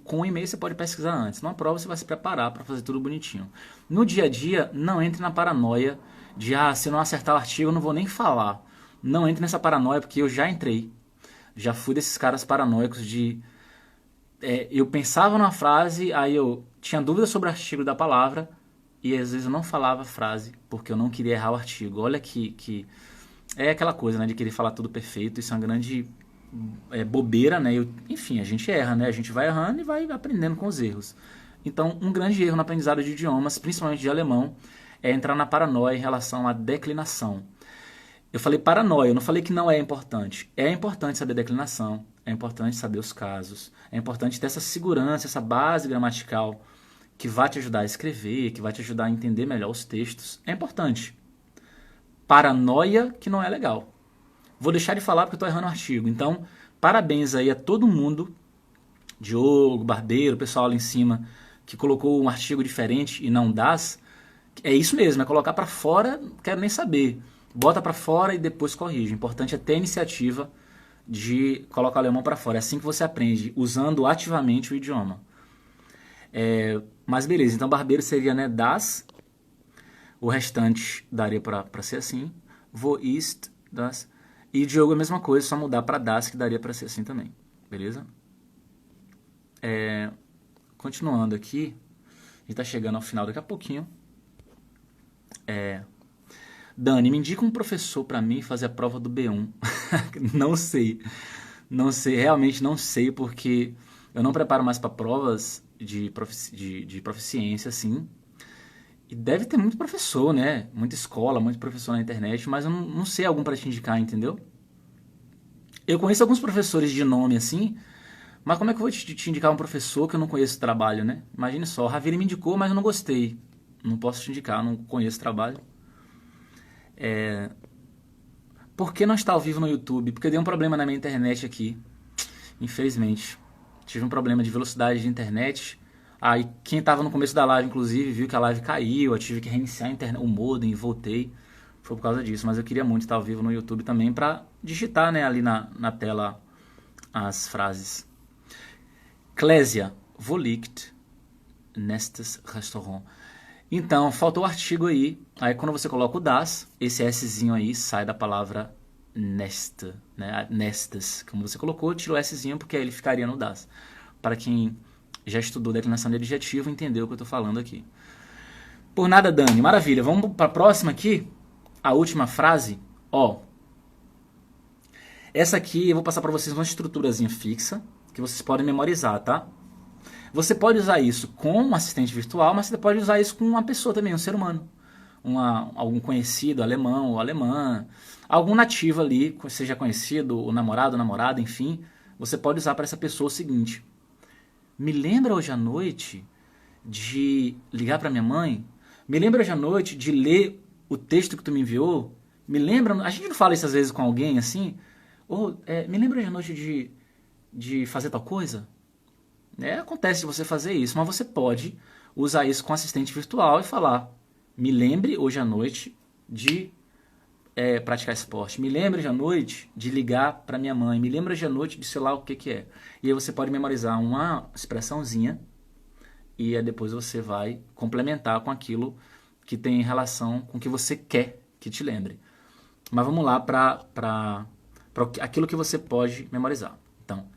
com um e-mail você pode pesquisar antes. Numa prova você vai se preparar para fazer tudo bonitinho. No dia a dia, não entre na paranoia de, se eu não acertar o artigo eu não vou nem falar. Não entre nessa paranoia, porque eu já entrei. Já fui desses caras paranoicos de... eu pensava numa frase, aí eu tinha dúvida sobre o artigo da palavra, e às vezes eu não falava a frase, porque eu não queria errar o artigo. Olha que é aquela coisa, né, de querer falar tudo perfeito. Isso é uma grande bobeira, né? Enfim, a gente erra, né? A gente vai errando e vai aprendendo com os erros. Então, um grande erro no aprendizado de idiomas, principalmente de alemão, é entrar na paranoia em relação à declinação. Eu falei paranoia, eu não falei que não é importante. É importante saber declinação, é importante saber os casos, é importante ter essa segurança, essa base gramatical que vai te ajudar a escrever, que vai te ajudar a entender melhor os textos. É importante. Paranoia que não é legal. Vou deixar de falar porque eu estou errando o artigo. Então, parabéns aí a todo mundo, Diogo, Barbeiro, o pessoal ali em cima, que colocou um artigo diferente e não das. É isso mesmo, é colocar para fora, não quero nem saber. Bota para fora e depois corrige. O importante é ter a iniciativa de colocar o alemão para fora. É assim que você aprende, usando ativamente o idioma. Mas beleza, então Barbeiro seria, né, das. O restante daria para ser assim. Wo ist das? E Diogo é a mesma coisa, só mudar para das, que daria para ser assim também. Beleza? Continuando aqui, a gente está chegando ao final daqui a pouquinho. Dani, me indica um professor para mim fazer a prova do B1. Não sei. Não sei, realmente não sei, porque eu não preparo mais para provas de proficiência, assim. E deve ter muito professor, né? Muita escola, muito professor na internet, mas eu não sei algum para te indicar, entendeu? Eu conheço alguns professores de nome, assim, mas como é que eu vou te indicar um professor que eu não conheço o trabalho, né? Imagine só, o Ravine me indicou, mas eu não gostei. Não posso te indicar, não conheço o trabalho. Por que não está ao vivo no YouTube? Porque deu um problema na minha internet aqui, infelizmente. Tive um problema de velocidade de internet. Aí quem estava no começo da live, inclusive, viu que a live caiu, eu tive que reiniciar a internet, o modem e voltei. Foi por causa disso, mas eu queria muito estar ao vivo no YouTube também para digitar, né, ali na tela as frases. Clésia, wo liegt nestes Restaurant? Então, faltou o artigo aí. Aí quando você coloca o das, esse Szinho aí sai da palavra nesta, né? Nestas. Como você colocou, tira o Szinho porque aí ele ficaria no das. Para quem já estudou declinação de adjetivo, entendeu o que eu estou falando aqui. Por nada, Dani. Maravilha. Vamos para a próxima aqui. A última frase. Ó. Essa aqui eu vou passar para vocês uma estruturazinha fixa que vocês podem memorizar, tá? Você pode usar isso com um assistente virtual, mas você pode usar isso com uma pessoa também, um ser humano. Algum conhecido, alemão ou alemã, algum nativo ali, seja conhecido, o namorado, namorada, enfim. Você pode usar para essa pessoa o seguinte: me lembra hoje à noite de ligar para minha mãe? Me lembra hoje à noite de ler o texto que tu me enviou? Me lembra... A gente não fala isso às vezes com alguém assim? Me lembra hoje à noite de fazer tal coisa? Acontece de você fazer isso, mas você pode usar isso com assistente virtual e falar: me lembre hoje à noite de praticar esporte, me lembre hoje à noite de ligar para minha mãe, me lembre hoje à noite de sei lá o que é. E aí você pode memorizar uma expressãozinha e aí depois você vai complementar com aquilo que tem relação com o que você quer que te lembre. Mas vamos lá para aquilo que você pode memorizar. Então,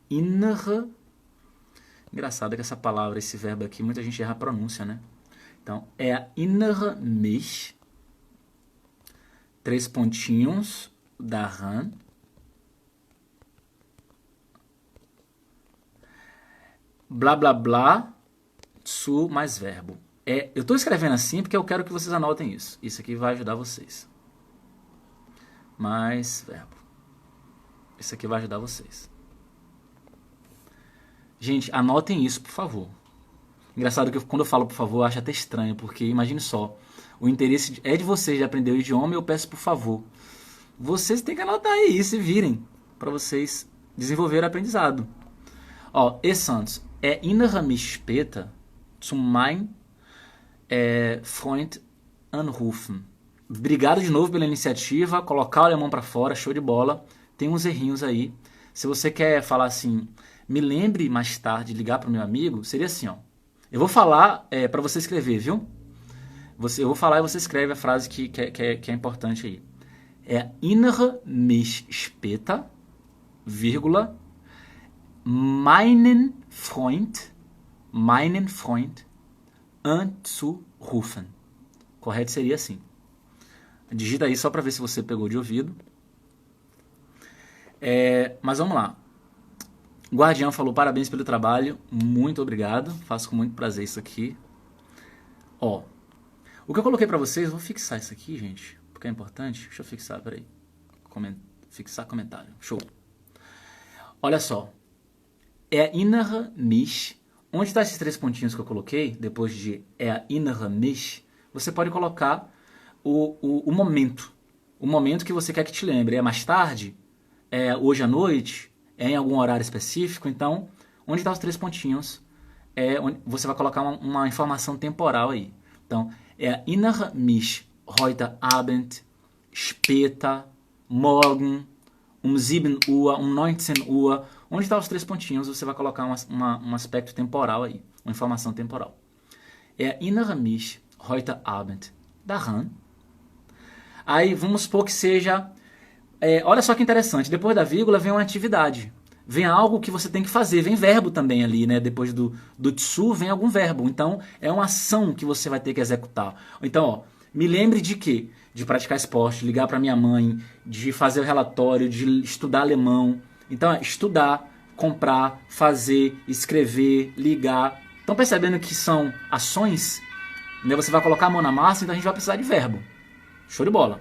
innere. Engraçado que essa palavra, esse verbo aqui, muita gente erra a pronúncia, né? Então, erinnere mich, 3 pontinhos, daran, blá blá blá, zu mais verbo. Eu estou escrevendo assim porque eu quero que vocês anotem isso. Isso aqui vai ajudar vocês. Mais verbo. Isso aqui vai ajudar vocês. Gente, anotem isso, por favor. Engraçado que quando eu falo por favor, eu acho até estranho, porque imagine só, o interesse é de vocês de aprender o idioma e eu peço por favor. Vocês têm que anotar aí, se virem, para vocês desenvolverem o aprendizado. Ó, Santos, erinnere mich später zu mein Freund anrufen. Obrigado de novo pela iniciativa, colocar o alemão para fora, show de bola. Tem uns errinhos aí. Se você quer falar assim, me lembre mais tarde de ligar para o meu amigo, seria assim, ó. Eu vou falar para você escrever, viu? Eu vou falar e você escreve a frase que é importante aí. Erinnere mich später, vírgula, meinen Freund anzurufen. Correto seria assim. Digita aí só para ver se você pegou de ouvido. Mas vamos lá. O Guardião falou: parabéns pelo trabalho, muito obrigado, faço com muito prazer isso aqui. Ó, o que eu coloquei pra vocês, vou fixar isso aqui, gente, porque é importante. Deixa eu fixar, peraí. Fixar comentário, show. Olha só, erinnere mich. Onde está esses 3 pontinhos que eu coloquei, depois de erinnere mich, você pode colocar o momento. O momento que você quer que te lembre. É mais tarde? É hoje à noite? É em algum horário específico? Então, onde estão os 3 pontinhos? Você vai colocar uma informação temporal aí. Então, erinnere mich heute Abend, später, morgen, 7 Uhr, 19 Uhr. Onde estão os 3 pontinhos? Você vai colocar um aspecto temporal aí, uma informação temporal. Erinnere mich heute Abend daran. Aí, vamos supor que seja... olha só que interessante, depois da vírgula vem uma atividade, vem algo que você tem que fazer, vem verbo também ali, né? Depois do tsu vem algum verbo, então é uma ação que você vai ter que executar. Então, ó, Me lembre de quê? De praticar esporte, de ligar para minha mãe, de fazer o relatório, de estudar alemão. Então é estudar, comprar, fazer, escrever, ligar. Estão percebendo que são ações? Né? Você vai colocar a mão na massa, então a gente vai precisar de verbo. Show de bola.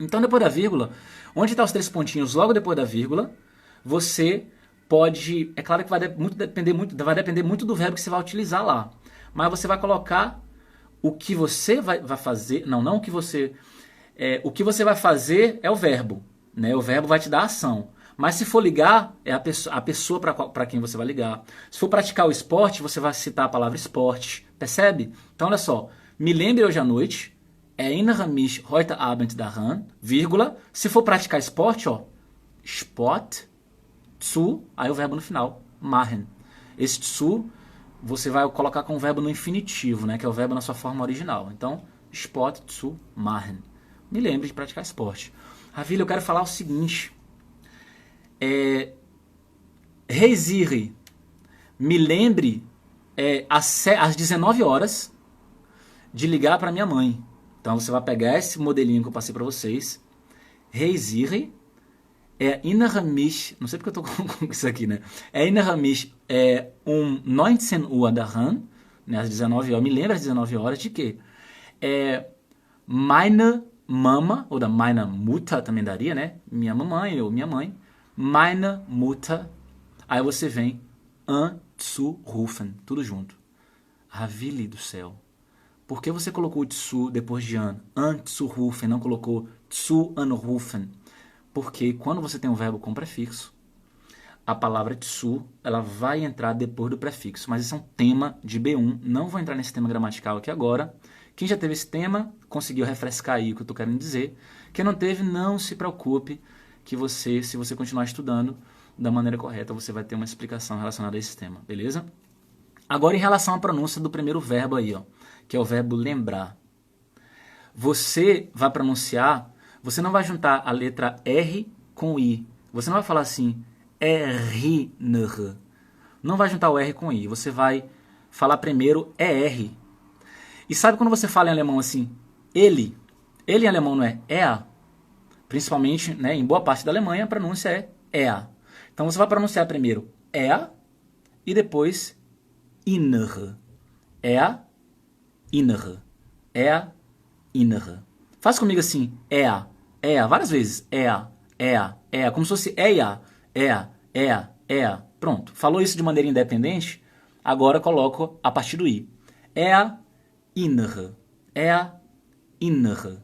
Então depois da vírgula, onde estão os 3 pontinhos logo depois da vírgula, você pode... É claro que vai depender muito do verbo que você vai utilizar lá. Mas você vai colocar o que você vai fazer... Não o que você... o que você vai fazer é o verbo. Né? O verbo vai te dar a ação. Mas se for ligar, é a pessoa para quem você vai ligar. Se for praticar o esporte, você vai citar a palavra esporte. Percebe? Então, olha só. Me lembre hoje à noite. Erinnere mich heute Abend daran, vírgula. Se for praticar esporte, ó. Sport, zu, aí o verbo no final. Machen. Esse zu, você vai colocar com o verbo no infinitivo, né? Que é o verbo na sua forma original. Então, Sport, zu, machen. Me lembre de praticar esporte. Ravilha, eu quero falar o seguinte... Resire, me lembre às 19 horas de ligar para minha mãe. Então você vai pegar esse modelinho que eu passei para vocês. Resire, erinnere mich, não sei porque eu tô com isso aqui, né? Erinnere mich 19 Uhr daran, né, às 19 horas, me lembra às 19 horas de quê? Meine Mama, ou da meine Mutter também daria, né? Minha mamãe ou minha mãe. Meine Mutter, aí você vem anzurufen, tudo junto. Ravili do céu. Por que você colocou zu depois de anzurufen, não colocou zu anrufen? Porque quando você tem um verbo com prefixo, a palavra zu, ela vai entrar depois do prefixo. Mas isso é um tema de B1, não vou entrar nesse tema gramatical aqui agora. Quem já teve esse tema, conseguiu refrescar aí o que eu estou querendo dizer. Quem não teve, não se preocupe, que você, se você continuar estudando da maneira correta, você vai ter uma explicação relacionada a esse tema, beleza? Agora, em relação à pronúncia do primeiro verbo aí, ó, que é o verbo lembrar. Você vai pronunciar, você não vai juntar a letra R com o I. Você não vai falar assim, erinnere. Não vai juntar o R com o I. Você vai falar primeiro ER. E sabe quando você fala em alemão assim, ele em alemão não é er? Principalmente, né, em boa parte da Alemanha, a pronúncia é er. Então você vai pronunciar primeiro er e depois innere. Er, innere. Er, innere. Faz comigo assim, várias vezes. Como se fosse Pronto. Falou isso de maneira independente, agora coloco a partir do i. Innere. Innere.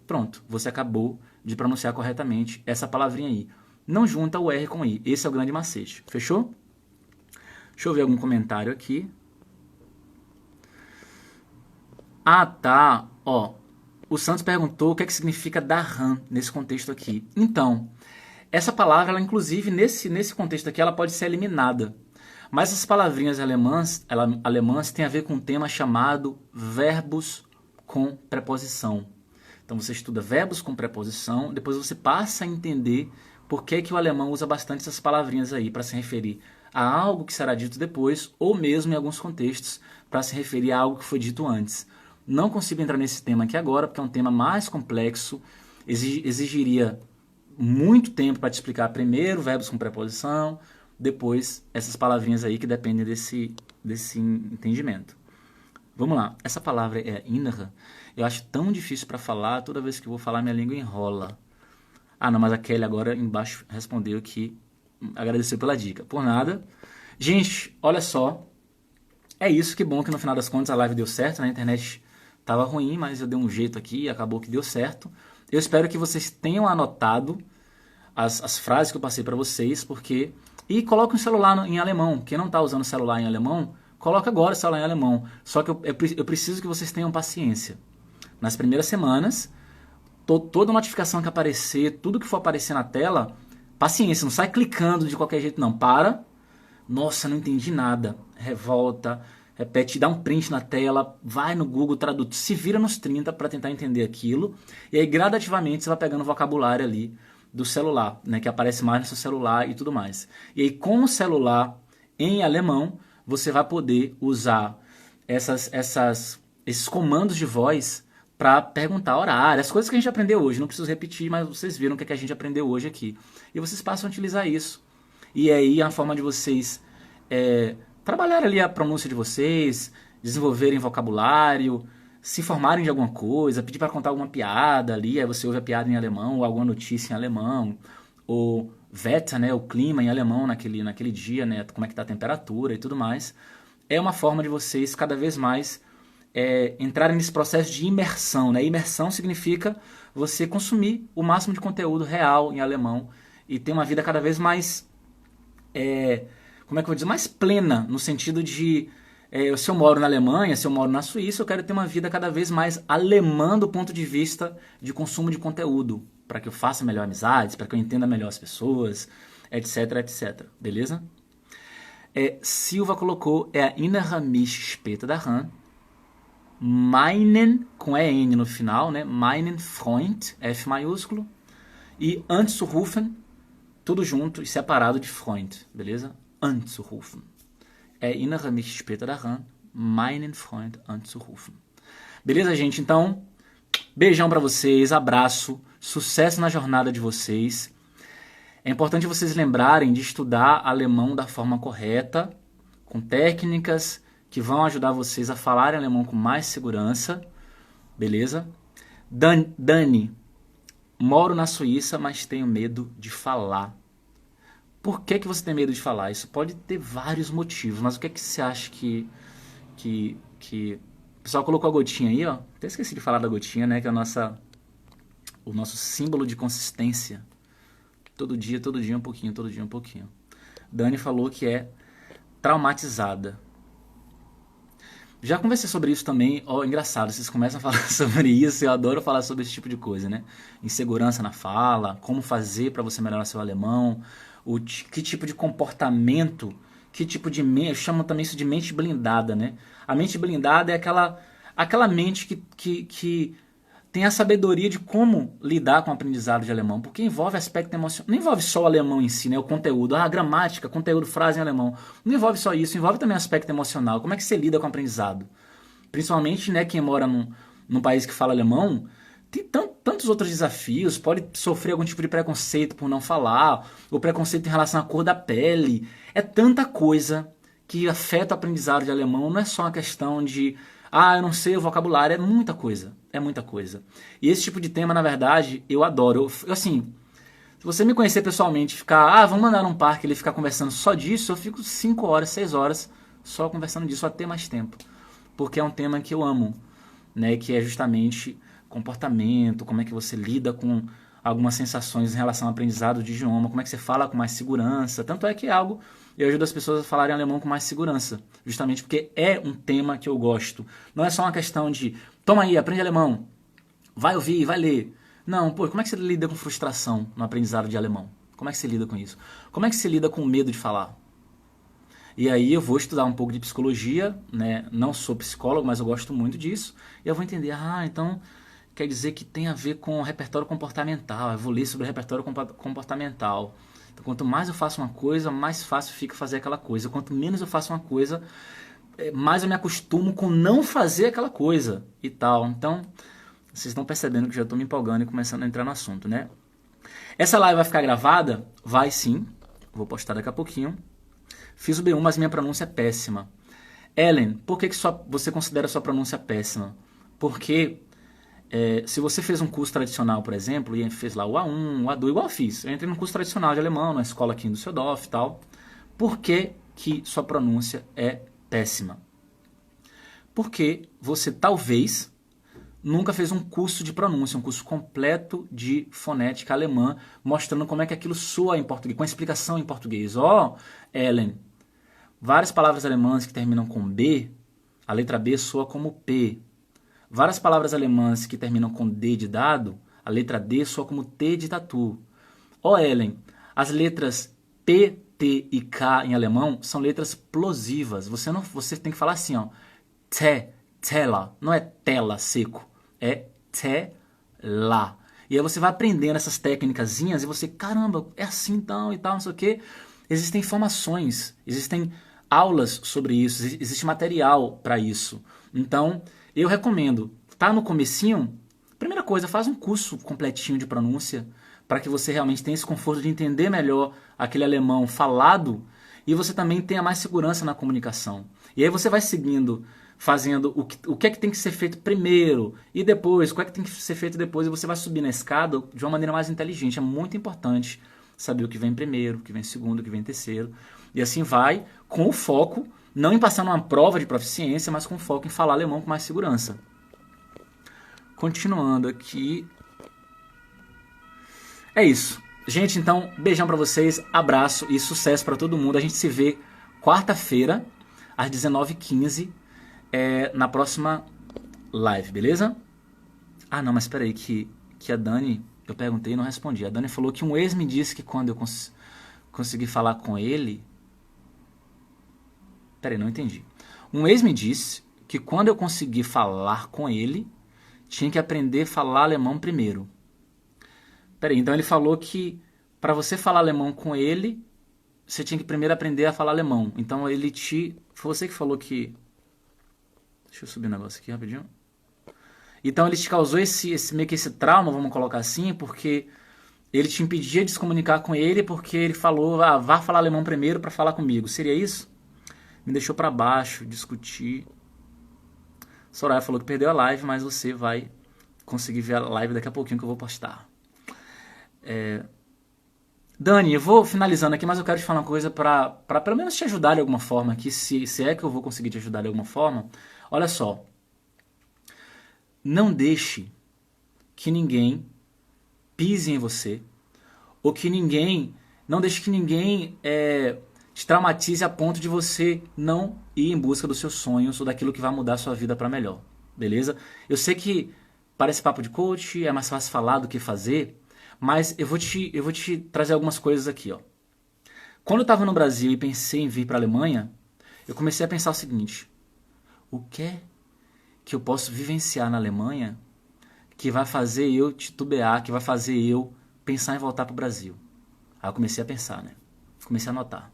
Pronto, você acabou de pronunciar corretamente essa palavrinha aí. Não junta o R com o I. Esse é o grande macete. Fechou? Deixa eu ver algum comentário aqui. Ah, tá. Ó, o Santos perguntou o que é que significa daran nesse contexto aqui. Então, essa palavra, ela, inclusive, nesse contexto aqui, ela pode ser eliminada. Mas as palavrinhas alemãs têm a ver com um tema chamado verbos com preposição. Então você estuda verbos com preposição, depois você passa a entender por que o alemão usa bastante essas palavrinhas aí para se referir a algo que será dito depois, ou mesmo em alguns contextos para se referir a algo que foi dito antes. Não consigo entrar nesse tema aqui agora, porque é um tema mais complexo, exigiria muito tempo para te explicar primeiro verbos com preposição, depois essas palavrinhas aí que dependem desse entendimento. Vamos lá, essa palavra é innere. Eu acho tão difícil para falar, toda vez que eu vou falar minha língua enrola. Ah, não, mas a Kelly agora embaixo respondeu que agradeceu pela dica. Por nada. Gente, olha só. É isso, que bom que no final das contas a live deu certo, né? A internet estava ruim, mas eu dei um jeito aqui e acabou que deu certo. Eu espero que vocês tenham anotado as frases que eu passei para vocês, porque... E coloque um celular em alemão. Quem não está usando celular em alemão, coloca agora o celular em alemão. Só que eu preciso que vocês tenham paciência. Nas primeiras semanas, toda notificação que aparecer, tudo que for aparecer na tela, paciência, não sai clicando de qualquer jeito não. Para. Nossa, não entendi nada. Revolta, repete, dá um print na tela, vai no Google Tradutor, se vira nos 30 para tentar entender aquilo. E aí, gradativamente, você vai pegando o vocabulário ali do celular, né, que aparece mais no seu celular e tudo mais. E aí, com o celular em alemão, você vai poder usar esses comandos de voz para perguntar horário, as coisas que a gente aprendeu hoje. Não preciso repetir, mas vocês viram o que, é que a gente aprendeu hoje aqui. E vocês passam a utilizar isso. E aí a forma de vocês trabalhar ali a pronúncia de vocês, desenvolverem vocabulário, se informarem de alguma coisa, pedir para contar alguma piada ali, aí você ouve a piada em alemão, ou alguma notícia em alemão, ou Wetter, né, o clima em alemão naquele dia, né, como é que está a temperatura e tudo mais. É uma forma de vocês cada vez mais entrarem nesse processo de imersão, né? Imersão significa você consumir o máximo de conteúdo real em alemão e ter uma vida cada vez mais, como é que eu vou dizer, mais plena, no sentido de, se eu moro na Alemanha, se eu moro na Suíça, eu quero ter uma vida cada vez mais alemã do ponto de vista de consumo de conteúdo, para que eu faça melhor amizades, para que eu entenda melhor as pessoas, etc, etc. Beleza? Silva colocou, a innere mich später daran, meinen, com EN no final, né? Meinen Freund, F maiúsculo, e anzurufen, tudo junto e separado de Freund, beleza? Anzurufen. Erinnere mich später daran, meinen Freund anzurufen. Beleza, gente? Então, beijão pra vocês, abraço, sucesso na jornada de vocês. É importante vocês lembrarem de estudar alemão da forma correta, com técnicas que vão ajudar vocês a falarem alemão com mais segurança, beleza? Dani, moro na Suíça, mas tenho medo de falar. Por que você tem medo de falar? Isso pode ter vários motivos, mas o que você acha que... O pessoal colocou a gotinha aí, ó. Até esqueci de falar da gotinha, né? Que é o nosso símbolo de consistência. Todo dia um pouquinho, todo dia um pouquinho. Dani falou que é traumatizada. Já conversei sobre isso também. Engraçado, vocês começam a falar sobre isso. Eu adoro falar sobre esse tipo de coisa, né? Insegurança na fala, como fazer para você melhorar seu alemão, que tipo de comportamento, que tipo de mente. Eu chamo também isso de mente blindada, né? A mente blindada é aquela mente que tem a sabedoria de como lidar com o aprendizado de alemão, porque envolve aspecto emocional. Não envolve só o alemão em si, né? O conteúdo, a gramática, conteúdo, frase em alemão. Não envolve só isso, envolve também o aspecto emocional. Como é que você lida com o aprendizado? Principalmente, né, quem mora num país que fala alemão, tem tantos outros desafios, pode sofrer algum tipo de preconceito por não falar, ou preconceito em relação à cor da pele. É tanta coisa que afeta o aprendizado de alemão, não é só uma questão de eu não sei o vocabulário, é muita coisa. É muita coisa. E esse tipo de tema, na verdade, eu adoro. Assim, se você me conhecer pessoalmente, ficar, vamos andar num parque e ele ficar conversando só disso, eu fico 5 horas, 6 horas só conversando disso até mais tempo. Porque é um tema que eu amo, né? Que é justamente comportamento, como é que você lida com algumas sensações em relação ao aprendizado de idioma, como é que você fala com mais segurança. Tanto é que eu ajudo as pessoas a falarem alemão com mais segurança, justamente porque é um tema que eu gosto. Não é só uma questão de, toma aí, aprende alemão, vai ouvir, vai ler. Não, como é que você lida com frustração no aprendizado de alemão? Como é que você lida com isso? Como é que você lida com o medo de falar? E aí eu vou estudar um pouco de psicologia, né? Não sou psicólogo, mas eu gosto muito disso. E eu vou entender, então quer dizer que tem a ver com o repertório comportamental. Eu vou ler sobre o repertório comportamental. Então, quanto mais eu faço uma coisa, mais fácil fica fazer aquela coisa. Quanto menos eu faço uma coisa, mais eu me acostumo com não fazer aquela coisa e tal. Então, vocês estão percebendo que já estou me empolgando e começando a entrar no assunto, né? Essa live vai ficar gravada? Vai sim. Vou postar daqui a pouquinho. Fiz o B1, mas minha pronúncia é péssima. Ellen, por que você considera sua pronúncia péssima? Porque se você fez um curso tradicional, por exemplo, e fez lá o A1, o A2, igual eu fiz. Eu entrei num curso tradicional de alemão, na escola aqui em Düsseldorf e tal. Por que sua pronúncia é péssima? Porque você talvez nunca fez um curso de pronúncia, um curso completo de fonética alemã, mostrando como é que aquilo soa em português, com a explicação em português. Ellen, várias palavras alemãs que terminam com B, a letra B soa como P. Várias palavras alemãs que terminam com D de dado, a letra D soa como T de tatu. Ellen, as letras P, T e K em alemão são letras plosivas. Você tem que falar assim, tela. Não é tela seco, é tela. E aí você vai aprendendo essas técnicazinhas e você, caramba, é assim então e tal, não sei o quê. Existem informações, existem aulas sobre isso, existe material para isso. Então, eu recomendo, tá no comecinho, primeira coisa, faz um curso completinho de pronúncia para que você realmente tenha esse conforto de entender melhor aquele alemão falado e você também tenha mais segurança na comunicação. E aí você vai seguindo, fazendo o que é que tem que ser feito primeiro e depois, o que é que tem que ser feito depois, e você vai subir na escada de uma maneira mais inteligente. É muito importante saber o que vem primeiro, o que vem segundo, o que vem terceiro. E assim vai, com o foco, não em passar numa prova de proficiência, mas com foco em falar alemão com mais segurança. Continuando aqui. É isso. Gente, então, beijão pra vocês, abraço e sucesso pra todo mundo. A gente se vê quarta-feira, às 19h15, na próxima live, beleza? Ah, não, mas espera aí, que a Dani, eu perguntei e não respondi. A Dani falou que um ex me disse que quando eu consegui falar com ele... Peraí, não entendi. Um ex me disse que quando eu consegui falar com ele, tinha que aprender a falar alemão primeiro. Peraí, então ele falou que para você falar alemão com ele, você tinha que primeiro aprender a falar alemão. Então ele foi você que falou que... Deixa eu subir um negócio aqui rapidinho. Então ele te causou meio que esse trauma, vamos colocar assim, porque ele te impedia de se comunicar com ele porque ele falou, vá falar alemão primeiro para falar comigo. Seria isso? Me deixou para baixo, discutir. Soraya falou que perdeu a live, mas você vai conseguir ver a live daqui a pouquinho que eu vou postar. Dani, eu vou finalizando aqui, mas eu quero te falar uma coisa para pelo menos te ajudar de alguma forma aqui, se é que eu vou conseguir te ajudar de alguma forma. Olha só, não deixe que ninguém pise em você, ou não deixe que ninguém te traumatize a ponto de você não ir em busca dos seus sonhos ou daquilo que vai mudar a sua vida para melhor, beleza? Eu sei que parece papo de coach, é mais fácil falar do que fazer, mas eu vou te trazer algumas coisas aqui, ó. Quando eu estava no Brasil e pensei em vir para a Alemanha, eu comecei a pensar o seguinte: o que é que eu posso vivenciar na Alemanha que vai fazer eu titubear, que vai fazer eu pensar em voltar para o Brasil? Aí eu comecei a pensar, né? Comecei a anotar.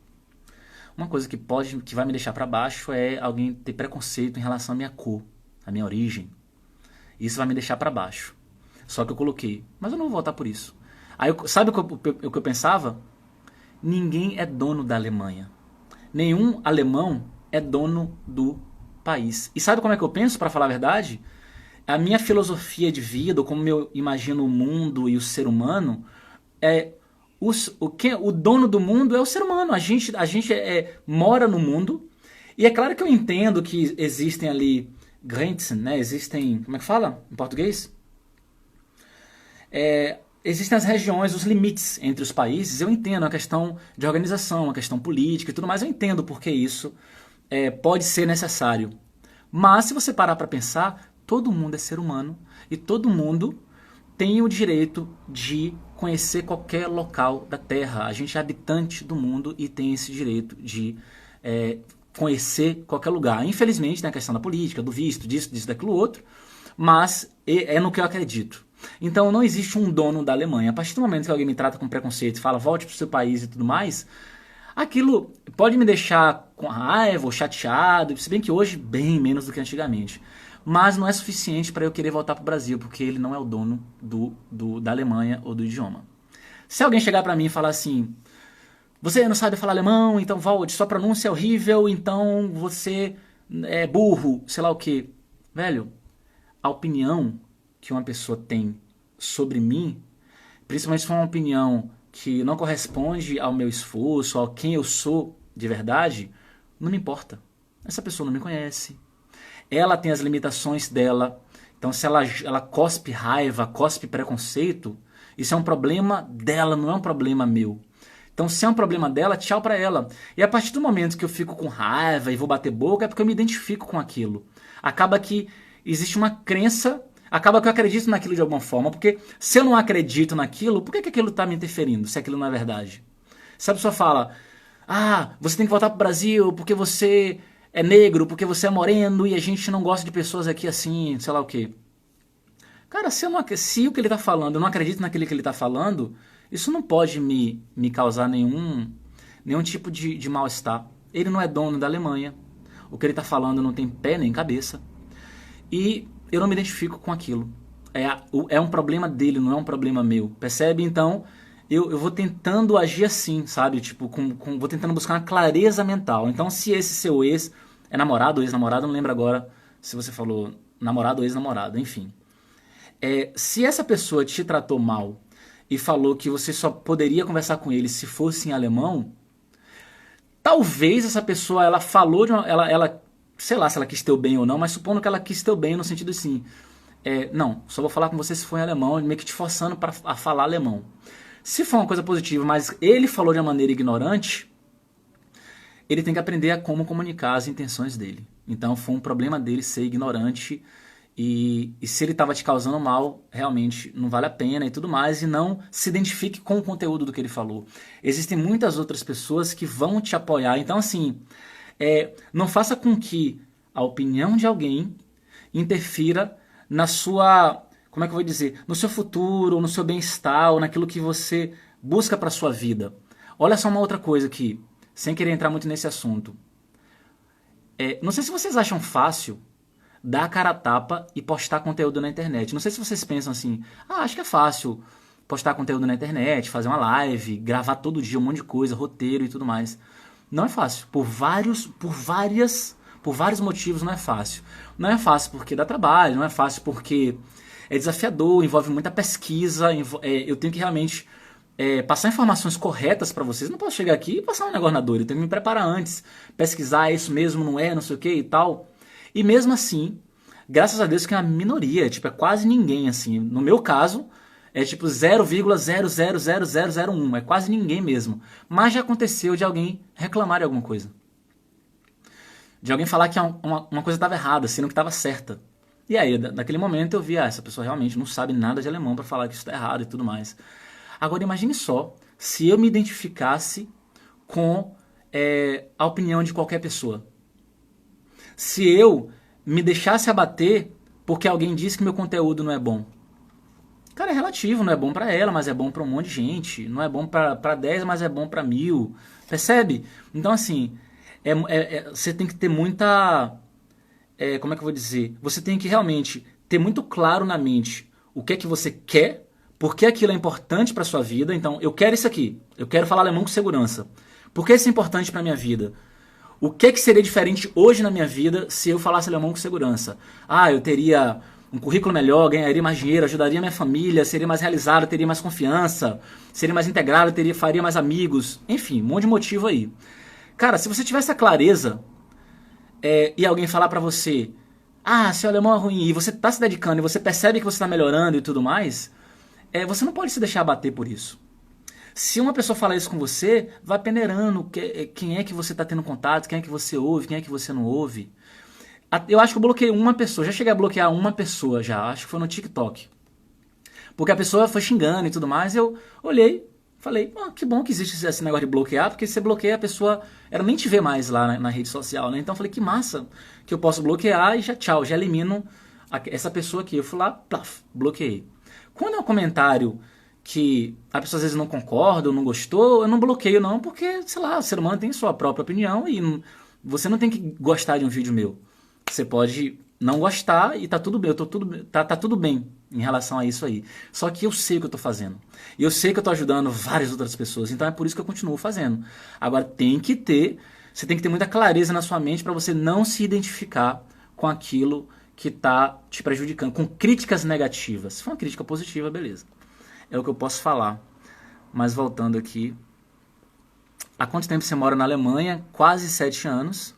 Uma coisa que vai me deixar para baixo é alguém ter preconceito em relação à minha cor, à minha origem. Isso vai me deixar para baixo. Só que eu coloquei, mas eu não vou votar por isso. Aí, sabe o que eu pensava? Ninguém é dono da Alemanha. Nenhum alemão é dono do país. E sabe como é que eu penso, para falar a verdade? A minha filosofia de vida, ou como eu imagino o mundo e o ser humano, o dono do mundo é o ser humano. A gente mora no mundo. E é claro que eu entendo que existem ali Grenzen, né? Existem, como é que fala em português? Existem as regiões, os limites entre os países. Eu entendo a questão de organização, a questão política e tudo mais. Eu entendo porque isso pode ser necessário. Mas se você parar para pensar, todo mundo é ser humano e todo mundo tem o direito de conhecer qualquer local da Terra. A gente é habitante do mundo e tem esse direito de conhecer qualquer lugar. Infelizmente, na questão da política, do visto, disso, daquilo outro, mas é no que eu acredito. Então não existe um dono da Alemanha. A partir do momento que alguém me trata com preconceito e fala volte para o seu país e tudo mais, aquilo pode me deixar com raiva ou chateado, se bem que hoje bem menos do que antigamente. Mas não é suficiente para eu querer voltar para o Brasil, porque ele não é o dono da Alemanha ou do idioma. Se alguém chegar para mim e falar assim, você não sabe falar alemão, então volte, sua pronúncia é horrível, então você é burro, sei lá o que. Velho, a opinião que uma pessoa tem sobre mim, principalmente se for uma opinião que não corresponde ao meu esforço, ao quem eu sou de verdade, não me importa. Essa pessoa não me conhece. Ela tem as limitações dela. Então se ela cospe raiva, cospe preconceito, isso é um problema dela, não é um problema meu. Então se é um problema dela, tchau pra ela. E a partir do momento que eu fico com raiva e vou bater boca, é porque eu me identifico com aquilo. Acaba que existe uma crença, acaba que eu acredito naquilo de alguma forma, porque se eu não acredito naquilo, por que aquilo está me interferindo, se aquilo não é verdade? Se a pessoa fala, você tem que voltar pro Brasil porque você é negro, porque você é moreno e a gente não gosta de pessoas aqui assim, sei lá o quê. Cara, se o que ele está falando, eu não acredito naquilo que ele está falando, isso não pode me causar nenhum tipo de mal-estar. Ele não é dono da Alemanha, o que ele está falando não tem pé nem cabeça. E eu não me identifico com aquilo. É um problema dele, não é um problema meu. Percebe? Então, eu vou tentando agir assim, sabe? Tipo, vou tentando buscar uma clareza mental. Então, se esse seu ex é namorado ou ex-namorado, não lembro agora se você falou namorado ou ex-namorado, enfim. Se essa pessoa te tratou mal e falou que você só poderia conversar com ele se fosse em alemão, talvez essa pessoa, ela falou de uma, ela sei lá se ela quis teu bem ou não, mas supondo que ela quis teu bem no sentido assim, não, só vou falar com você se for em alemão, meio que te forçando a falar alemão. Se for uma coisa positiva, mas ele falou de uma maneira ignorante, ele tem que aprender a como comunicar as intenções dele. Então foi um problema dele ser ignorante e se ele estava te causando mal, realmente não vale a pena e tudo mais, e não se identifique com o conteúdo do que ele falou. Existem muitas outras pessoas que vão te apoiar. Então, assim, não faça com que a opinião de alguém interfira na sua, como é que eu vou dizer, no seu futuro, no seu bem-estar, ou naquilo que você busca para sua vida. Olha só uma outra coisa aqui, sem querer entrar muito nesse assunto. Não sei se vocês acham fácil dar a cara a tapa e postar conteúdo na internet. Não sei se vocês pensam assim, acho que é fácil postar conteúdo na internet, fazer uma live, gravar todo dia um monte de coisa, roteiro e tudo mais. Não é fácil. Por vários motivos não é fácil. Não é fácil porque dá trabalho, não é fácil porque é desafiador, envolve muita pesquisa, eu tenho que realmente passar informações corretas para vocês. Não posso chegar aqui e passar um negócio na dor, eu tenho que me preparar antes, pesquisar isso mesmo, não é, não sei o que e tal. E mesmo assim, graças a Deus que é uma minoria, tipo, é quase ninguém, assim. No meu caso, é tipo 0,000001, é quase ninguém mesmo. Mas já aconteceu de alguém reclamar de alguma coisa. De alguém falar que uma coisa estava errada, sendo que estava certa. E aí, naquele momento eu vi, essa pessoa realmente não sabe nada de alemão para falar que isso está errado e tudo mais. Agora imagine só, se eu me identificasse com a opinião de qualquer pessoa. Se eu me deixasse abater porque alguém disse que meu conteúdo não é bom. Cara, é relativo, não é bom pra ela, mas é bom pra um monte de gente. Não é bom pra 10, mas é bom pra 1000. Percebe? Então, assim, você tem que ter muita... como é que eu vou dizer? Você tem que realmente ter muito claro na mente o que é que você quer, por que aquilo é importante pra sua vida. Então, eu quero isso aqui. Eu quero falar alemão com segurança. Por que isso é importante pra minha vida? O que seria diferente hoje na minha vida se eu falasse alemão com segurança? Eu teria um currículo melhor, ganharia mais dinheiro, ajudaria minha família, seria mais realizado, teria mais confiança, seria mais integrado, faria mais amigos. Enfim, um monte de motivo aí. Cara, se você tivesse a clareza e alguém falar pra você, seu alemão é ruim, e você tá se dedicando e você percebe que você tá melhorando e tudo mais, você não pode se deixar abater por isso. Se uma pessoa falar isso com você, vai peneirando quem é que você está tendo contato, quem é que você ouve, quem é que você não ouve. Eu acho que eu bloqueei uma pessoa, já cheguei a bloquear uma pessoa já, acho que foi no TikTok. Porque a pessoa foi xingando e tudo mais, eu olhei, falei, que bom que existe esse negócio de bloquear, porque se você bloqueia a pessoa, ela nem te vê mais lá na rede social, né? Então eu falei, que massa que eu posso bloquear e já tchau, já elimino essa pessoa aqui. Eu fui lá, plaf, bloqueei. Quando é um comentário que a pessoa às vezes não concorda ou não gostou, eu não bloqueio não, porque, sei lá, o ser humano tem sua própria opinião e você não tem que gostar de um vídeo meu. Você pode não gostar e tá tudo bem, tá tudo bem em relação a isso aí. Só que eu sei o que eu tô fazendo. E eu sei que eu tô ajudando várias outras pessoas, então é por isso que eu continuo fazendo. Agora você tem que ter muita clareza na sua mente para você não se identificar com aquilo que tá te prejudicando, com críticas negativas. Se for uma crítica positiva, beleza. É o que eu posso falar. Mas voltando aqui. Há quanto tempo você mora na Alemanha? Quase 7 anos.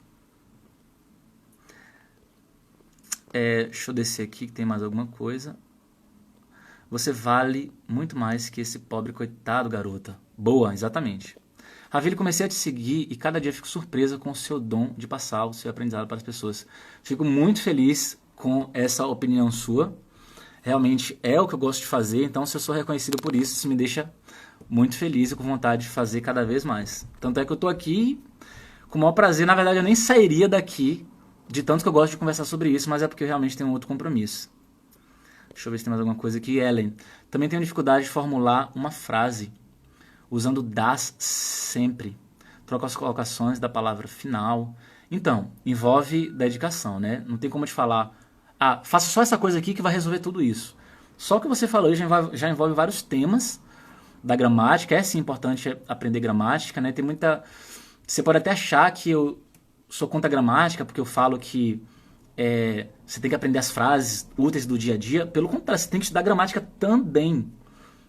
Deixa eu descer aqui que tem mais alguma coisa. Você vale muito mais que esse pobre coitado, garota. Boa, exatamente. Ravile, comecei a te seguir e cada dia fico surpresa com o seu dom de passar o seu aprendizado para as pessoas. Fico muito feliz com essa opinião sua. Realmente é o que eu gosto de fazer, então se eu sou reconhecido por isso, isso me deixa muito feliz e com vontade de fazer cada vez mais. Tanto é que eu tô aqui com o maior prazer. Na verdade, eu nem sairia daqui de tanto que eu gosto de conversar sobre isso, mas é porque eu realmente tenho um outro compromisso. Deixa eu ver se tem mais alguma coisa aqui. Ellen, também tenho dificuldade de formular uma frase usando das sempre. Troco as colocações da palavra final. Então, envolve dedicação, né? Não tem como eu te falar, Ah, faça só essa coisa aqui que vai resolver tudo isso. Só o que você falou aí já envolve vários temas da gramática. É sim importante aprender gramática, né? Tem muita. Você pode até achar que eu sou contra a gramática, porque eu falo que você tem que aprender as frases úteis do dia a dia. Pelo contrário, você tem que estudar gramática também.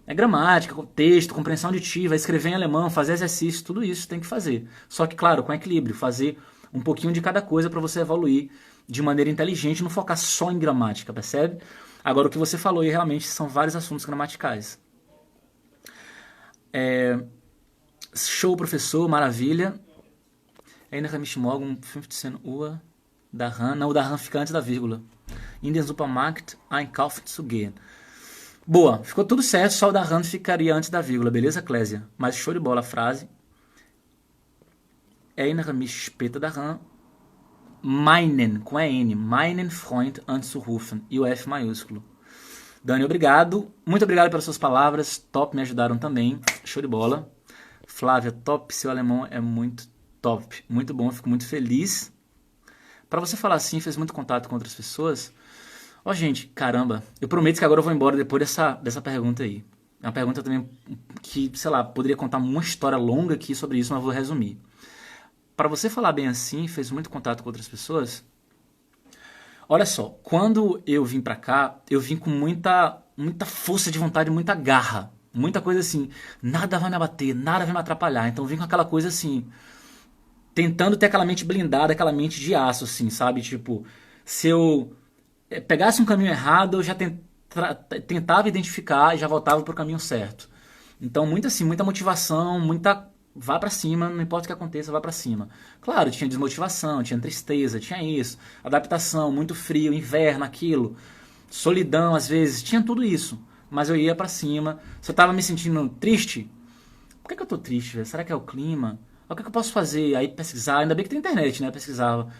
É gramática, texto, compreensão auditiva, escrever em alemão, fazer exercício, tudo isso tem que fazer. Só que, claro, com equilíbrio, fazer um pouquinho de cada coisa para você evoluir de maneira inteligente, não focar só em gramática, percebe? Agora, o que você falou aí realmente são vários assuntos gramaticais. Show, professor, maravilha. Ainda kann mich morgen 15 Uhr daran. Não, o daran fica antes da vírgula. In den Supermarkt einkaufen zu gehen. Boa, ficou tudo certo, só o daran ficaria antes da vírgula, beleza, Clésia? Mas show de bola a frase. Erinnere mich später daran, meinen, com EN, meinen Freund anzurufen, e o F maiúsculo. Dani, obrigado. Muito obrigado pelas suas palavras, top, me ajudaram também, show de bola. Flávia, top, seu alemão é muito top, muito bom, fico muito feliz. Para você falar assim, fez muito contato com outras pessoas. Ó, gente, caramba, eu prometo que agora eu vou embora depois dessa pergunta aí. É uma pergunta também que, sei lá, poderia contar uma história longa aqui sobre isso, mas vou resumir. Para você falar bem assim, fez muito contato com outras pessoas. Olha só, quando eu vim pra cá, eu vim com muita força de vontade, muita garra. Muita coisa assim, nada vai me abater, nada vai me atrapalhar. Então eu vim com aquela coisa assim, tentando ter aquela mente blindada, aquela mente de aço, assim, sabe? Tipo, se eu pegasse um caminho errado, eu já tentava identificar e já voltava pro caminho certo. Então, muito assim, muita motivação, muita vá pra cima, não importa o que aconteça, vá pra cima. Claro, tinha desmotivação, tinha tristeza, tinha isso, adaptação, muito frio, inverno, aquilo, solidão às vezes, tinha tudo isso. Mas eu ia pra cima. Se eu tava me sentindo triste, por que eu tô triste, velho? Será que é o clima? O que eu posso fazer? Aí pesquisar, ainda bem que tem internet, né? Pesquisava.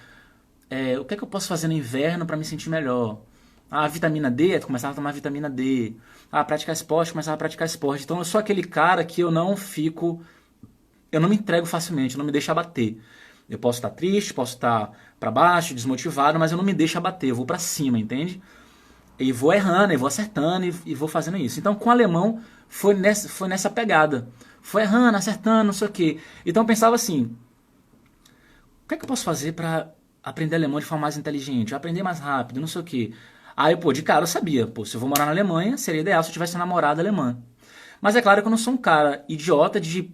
O que eu posso fazer no inverno pra me sentir melhor? Ah, vitamina D, eu começava a tomar vitamina D. Ah, praticar esporte, começava a praticar esporte. Então eu sou aquele cara que eu não me entrego facilmente, eu não me deixo abater. Eu posso estar triste, posso estar pra baixo, desmotivado, mas eu não me deixo abater, eu vou pra cima, entende? E vou errando, e vou acertando, e vou fazendo isso. Então com o alemão foi nessa pegada. Foi errando, acertando, não sei o quê. Então eu pensava assim, o que eu posso fazer pra aprender alemão de forma mais inteligente? Aprender mais rápido, não sei o quê. Aí, pô, de cara eu sabia, pô, se eu vou morar na Alemanha, seria ideal se eu tivesse uma namorada alemã. Mas é claro que eu não sou um cara idiota de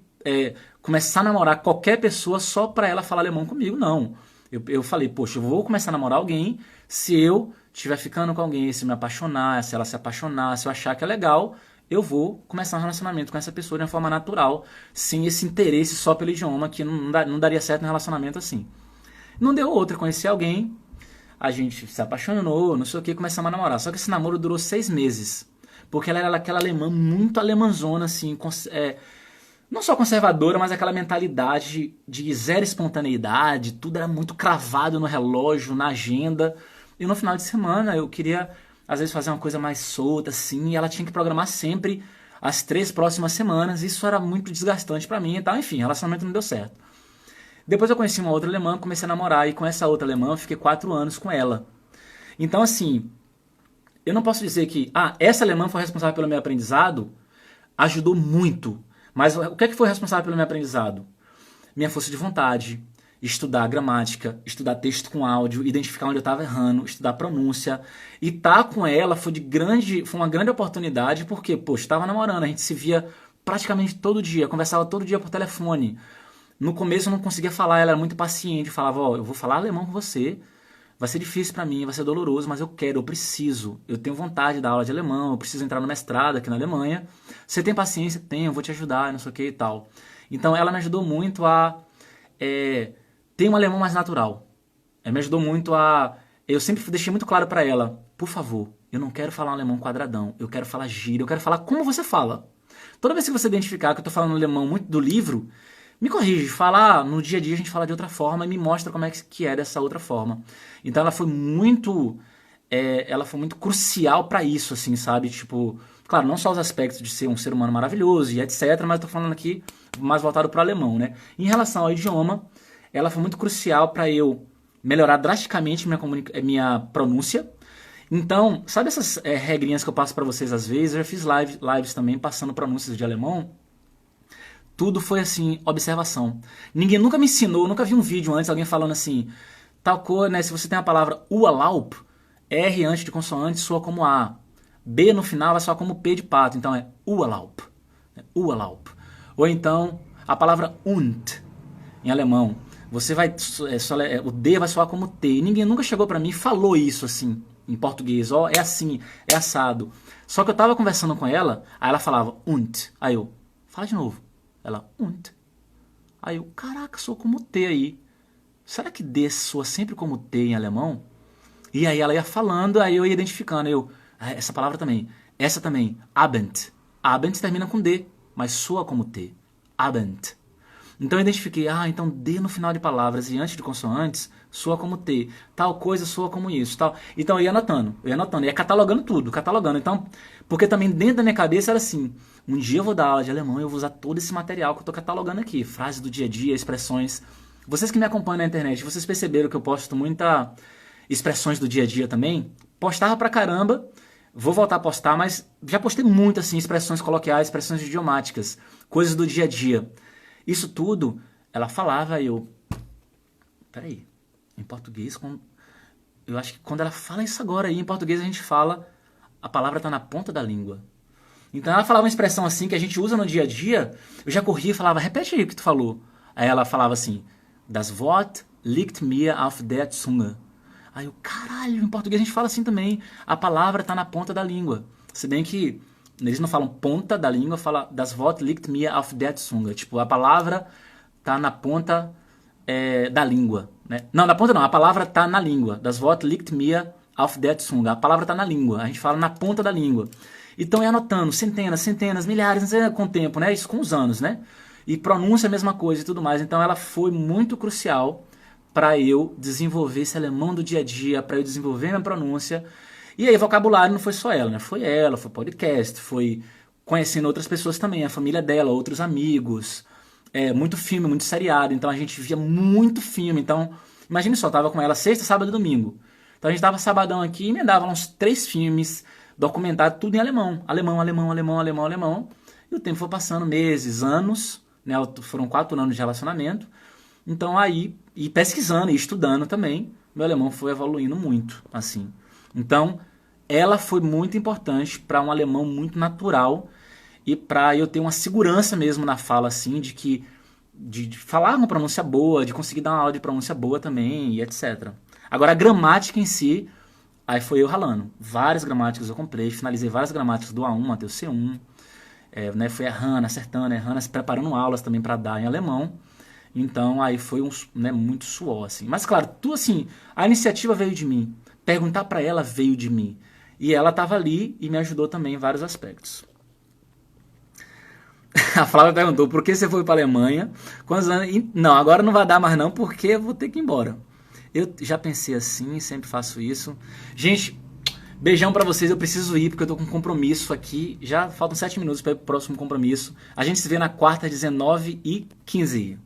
começar a namorar qualquer pessoa só pra ela falar alemão comigo, não. Eu falei, poxa, eu vou começar a namorar alguém se eu estiver ficando com alguém, se me apaixonar, se ela se apaixonar, se eu achar que é legal, eu vou começar um relacionamento com essa pessoa de uma forma natural, sem esse interesse só pelo idioma, que não daria certo no relacionamento assim. Não deu outra, conheci alguém, a gente se apaixonou, não sei o que, começamos a namorar. Só que esse namoro durou 6 meses. Porque ela era aquela alemã, muito alemãzona, assim, não só conservadora, mas aquela mentalidade de zero espontaneidade, tudo era muito cravado no relógio, na agenda. E no final de semana eu queria, às vezes, fazer uma coisa mais solta, assim, e ela tinha que programar sempre as 3 próximas semanas. Isso era muito desgastante pra mim e tal. Enfim, o relacionamento não deu certo. Depois eu conheci uma outra alemã, comecei a namorar, e com essa outra alemã eu fiquei 4 anos com ela. Então, assim, eu não posso dizer que, essa alemã foi responsável pelo meu aprendizado, ajudou muito. Mas o que é que foi responsável pelo meu aprendizado? Minha força de vontade, estudar gramática, estudar texto com áudio, identificar onde eu estava errando, estudar pronúncia. E estar com ela foi uma grande oportunidade, porque, poxa, estava namorando, a gente se via praticamente todo dia, conversava todo dia por telefone. No começo eu não conseguia falar, ela era muito paciente, falava, eu vou falar alemão com você, vai ser difícil pra mim, vai ser doloroso, mas eu quero, eu preciso, eu tenho vontade de dar aula de alemão, eu preciso entrar no mestrado aqui na Alemanha. Você tem paciência? Tenho, eu vou te ajudar, não sei o que e tal. Então ela me ajudou muito a ter um alemão mais natural. Me ajudou muito a... Eu sempre deixei muito claro pra ela, por favor, eu não quero falar um alemão quadradão, eu quero falar gíria, eu quero falar como você fala. Toda vez que você identificar que eu tô falando alemão muito do livro, me corrige, no dia a dia a gente fala de outra forma e me mostra como é que é dessa outra forma. Então ela foi muito crucial pra isso, assim, sabe? Tipo, claro, não só os aspectos de ser um ser humano maravilhoso e etc, mas eu tô falando aqui mais voltado pro alemão, né? Em relação ao idioma, ela foi muito crucial pra eu melhorar drasticamente minha pronúncia. Então, sabe essas regrinhas que eu passo pra vocês às vezes? Eu já fiz lives também passando pronúncias de alemão. Tudo foi assim, observação. Ninguém nunca me ensinou, nunca vi um vídeo antes, alguém falando assim, tal coisa, né? Se você tem a palavra Urlaub, R antes de consoante soa como A. B no final vai soar como P de pato, então é Urlaub. Urlaub. Ou então, a palavra und, em alemão, você vai, o D vai soar como T. E ninguém nunca chegou pra mim e falou isso assim, em português. Ó, é assim, é assado. Só que eu tava conversando com ela, aí ela falava und. Aí eu, fala de novo. Ela, und. Aí eu, caraca, sou como T aí. Será que D soa sempre como T em alemão? E aí ela ia falando, aí eu ia identificando. Essa palavra também. Essa também. Abend. Abend termina com D, mas soa como T. Abend. Então eu identifiquei, então D no final de palavras e antes de consoantes soa como T. Tal coisa soa como isso, tal. Então eu ia anotando, ia catalogando tudo, catalogando. Então, porque também dentro da minha cabeça era assim, um dia eu vou dar aula de alemão e eu vou usar todo esse material que eu tô catalogando aqui, frases do dia a dia, expressões. Vocês que me acompanham na internet, vocês perceberam que eu posto muita expressões do dia a dia também? Postava pra caramba, vou voltar a postar, mas já postei muito assim, expressões coloquiais, expressões idiomáticas, coisas do dia a dia. Isso tudo, ela falava e eu... Peraí, em português, eu acho que quando ela fala isso agora aí, em português a gente fala, a palavra tá na ponta da língua. Então ela falava uma expressão assim que a gente usa no dia a dia, eu já corria e falava, repete aí o que tu falou. Aí ela falava assim, das Wort liegt mir auf der Zunge. Aí eu, caralho, em português a gente fala assim também, a palavra tá na ponta da língua. Se bem que eles não falam ponta da língua, fala das Wort liegt mir auf der Zunge. Tipo, a palavra tá na ponta da língua. Né? Não, na ponta não, a palavra tá na língua. Das Wort liegt mir auf der Zunge. A palavra tá na língua, a gente fala na ponta da língua. Então, ia anotando centenas, milhares, não sei com o tempo, né? Isso com os anos, né? E pronúncia a mesma coisa e tudo mais. Então, ela foi muito crucial para eu desenvolver esse alemão do dia a dia, para eu desenvolver minha pronúncia. E aí, vocabulário não foi só ela, né? Foi ela, foi podcast, foi conhecendo outras pessoas também, a família dela, outros amigos, muito filme, muito seriado. Então, a gente via muito filme. Então, imagine só, eu tava com ela sexta, sábado e domingo. Então, a gente tava sabadão aqui e me dava uns 3 filmes, documentado tudo em alemão. Alemão. E o tempo foi passando, meses, anos, né? Foram 4 anos de relacionamento. Então aí, e pesquisando e estudando também, meu alemão foi evoluindo muito, assim. Então, ela foi muito importante para um alemão muito natural e para eu ter uma segurança mesmo na fala, assim, de falar uma pronúncia boa, de conseguir dar uma aula de pronúncia boa também e etc. Agora, a gramática em si, aí foi eu ralando. Várias gramáticas eu comprei, finalizei várias gramáticas do A1 até o C1. Né, foi a Hannah acertando, né, Hannah se preparando aulas também para dar em alemão. Então aí foi muito suor, assim. Mas claro, assim, a iniciativa veio de mim. Perguntar para ela veio de mim. E ela estava ali e me ajudou também em vários aspectos. A Flávia perguntou, por que você foi para a Alemanha? Quantos anos? Não, agora não vai dar mais não, porque eu vou ter que ir embora. Eu já pensei assim, sempre faço isso. Gente, beijão pra vocês, eu preciso ir porque eu tô com um compromisso aqui. Já faltam 7 minutos para ir pro próximo compromisso. A gente se vê na quarta, 19h15.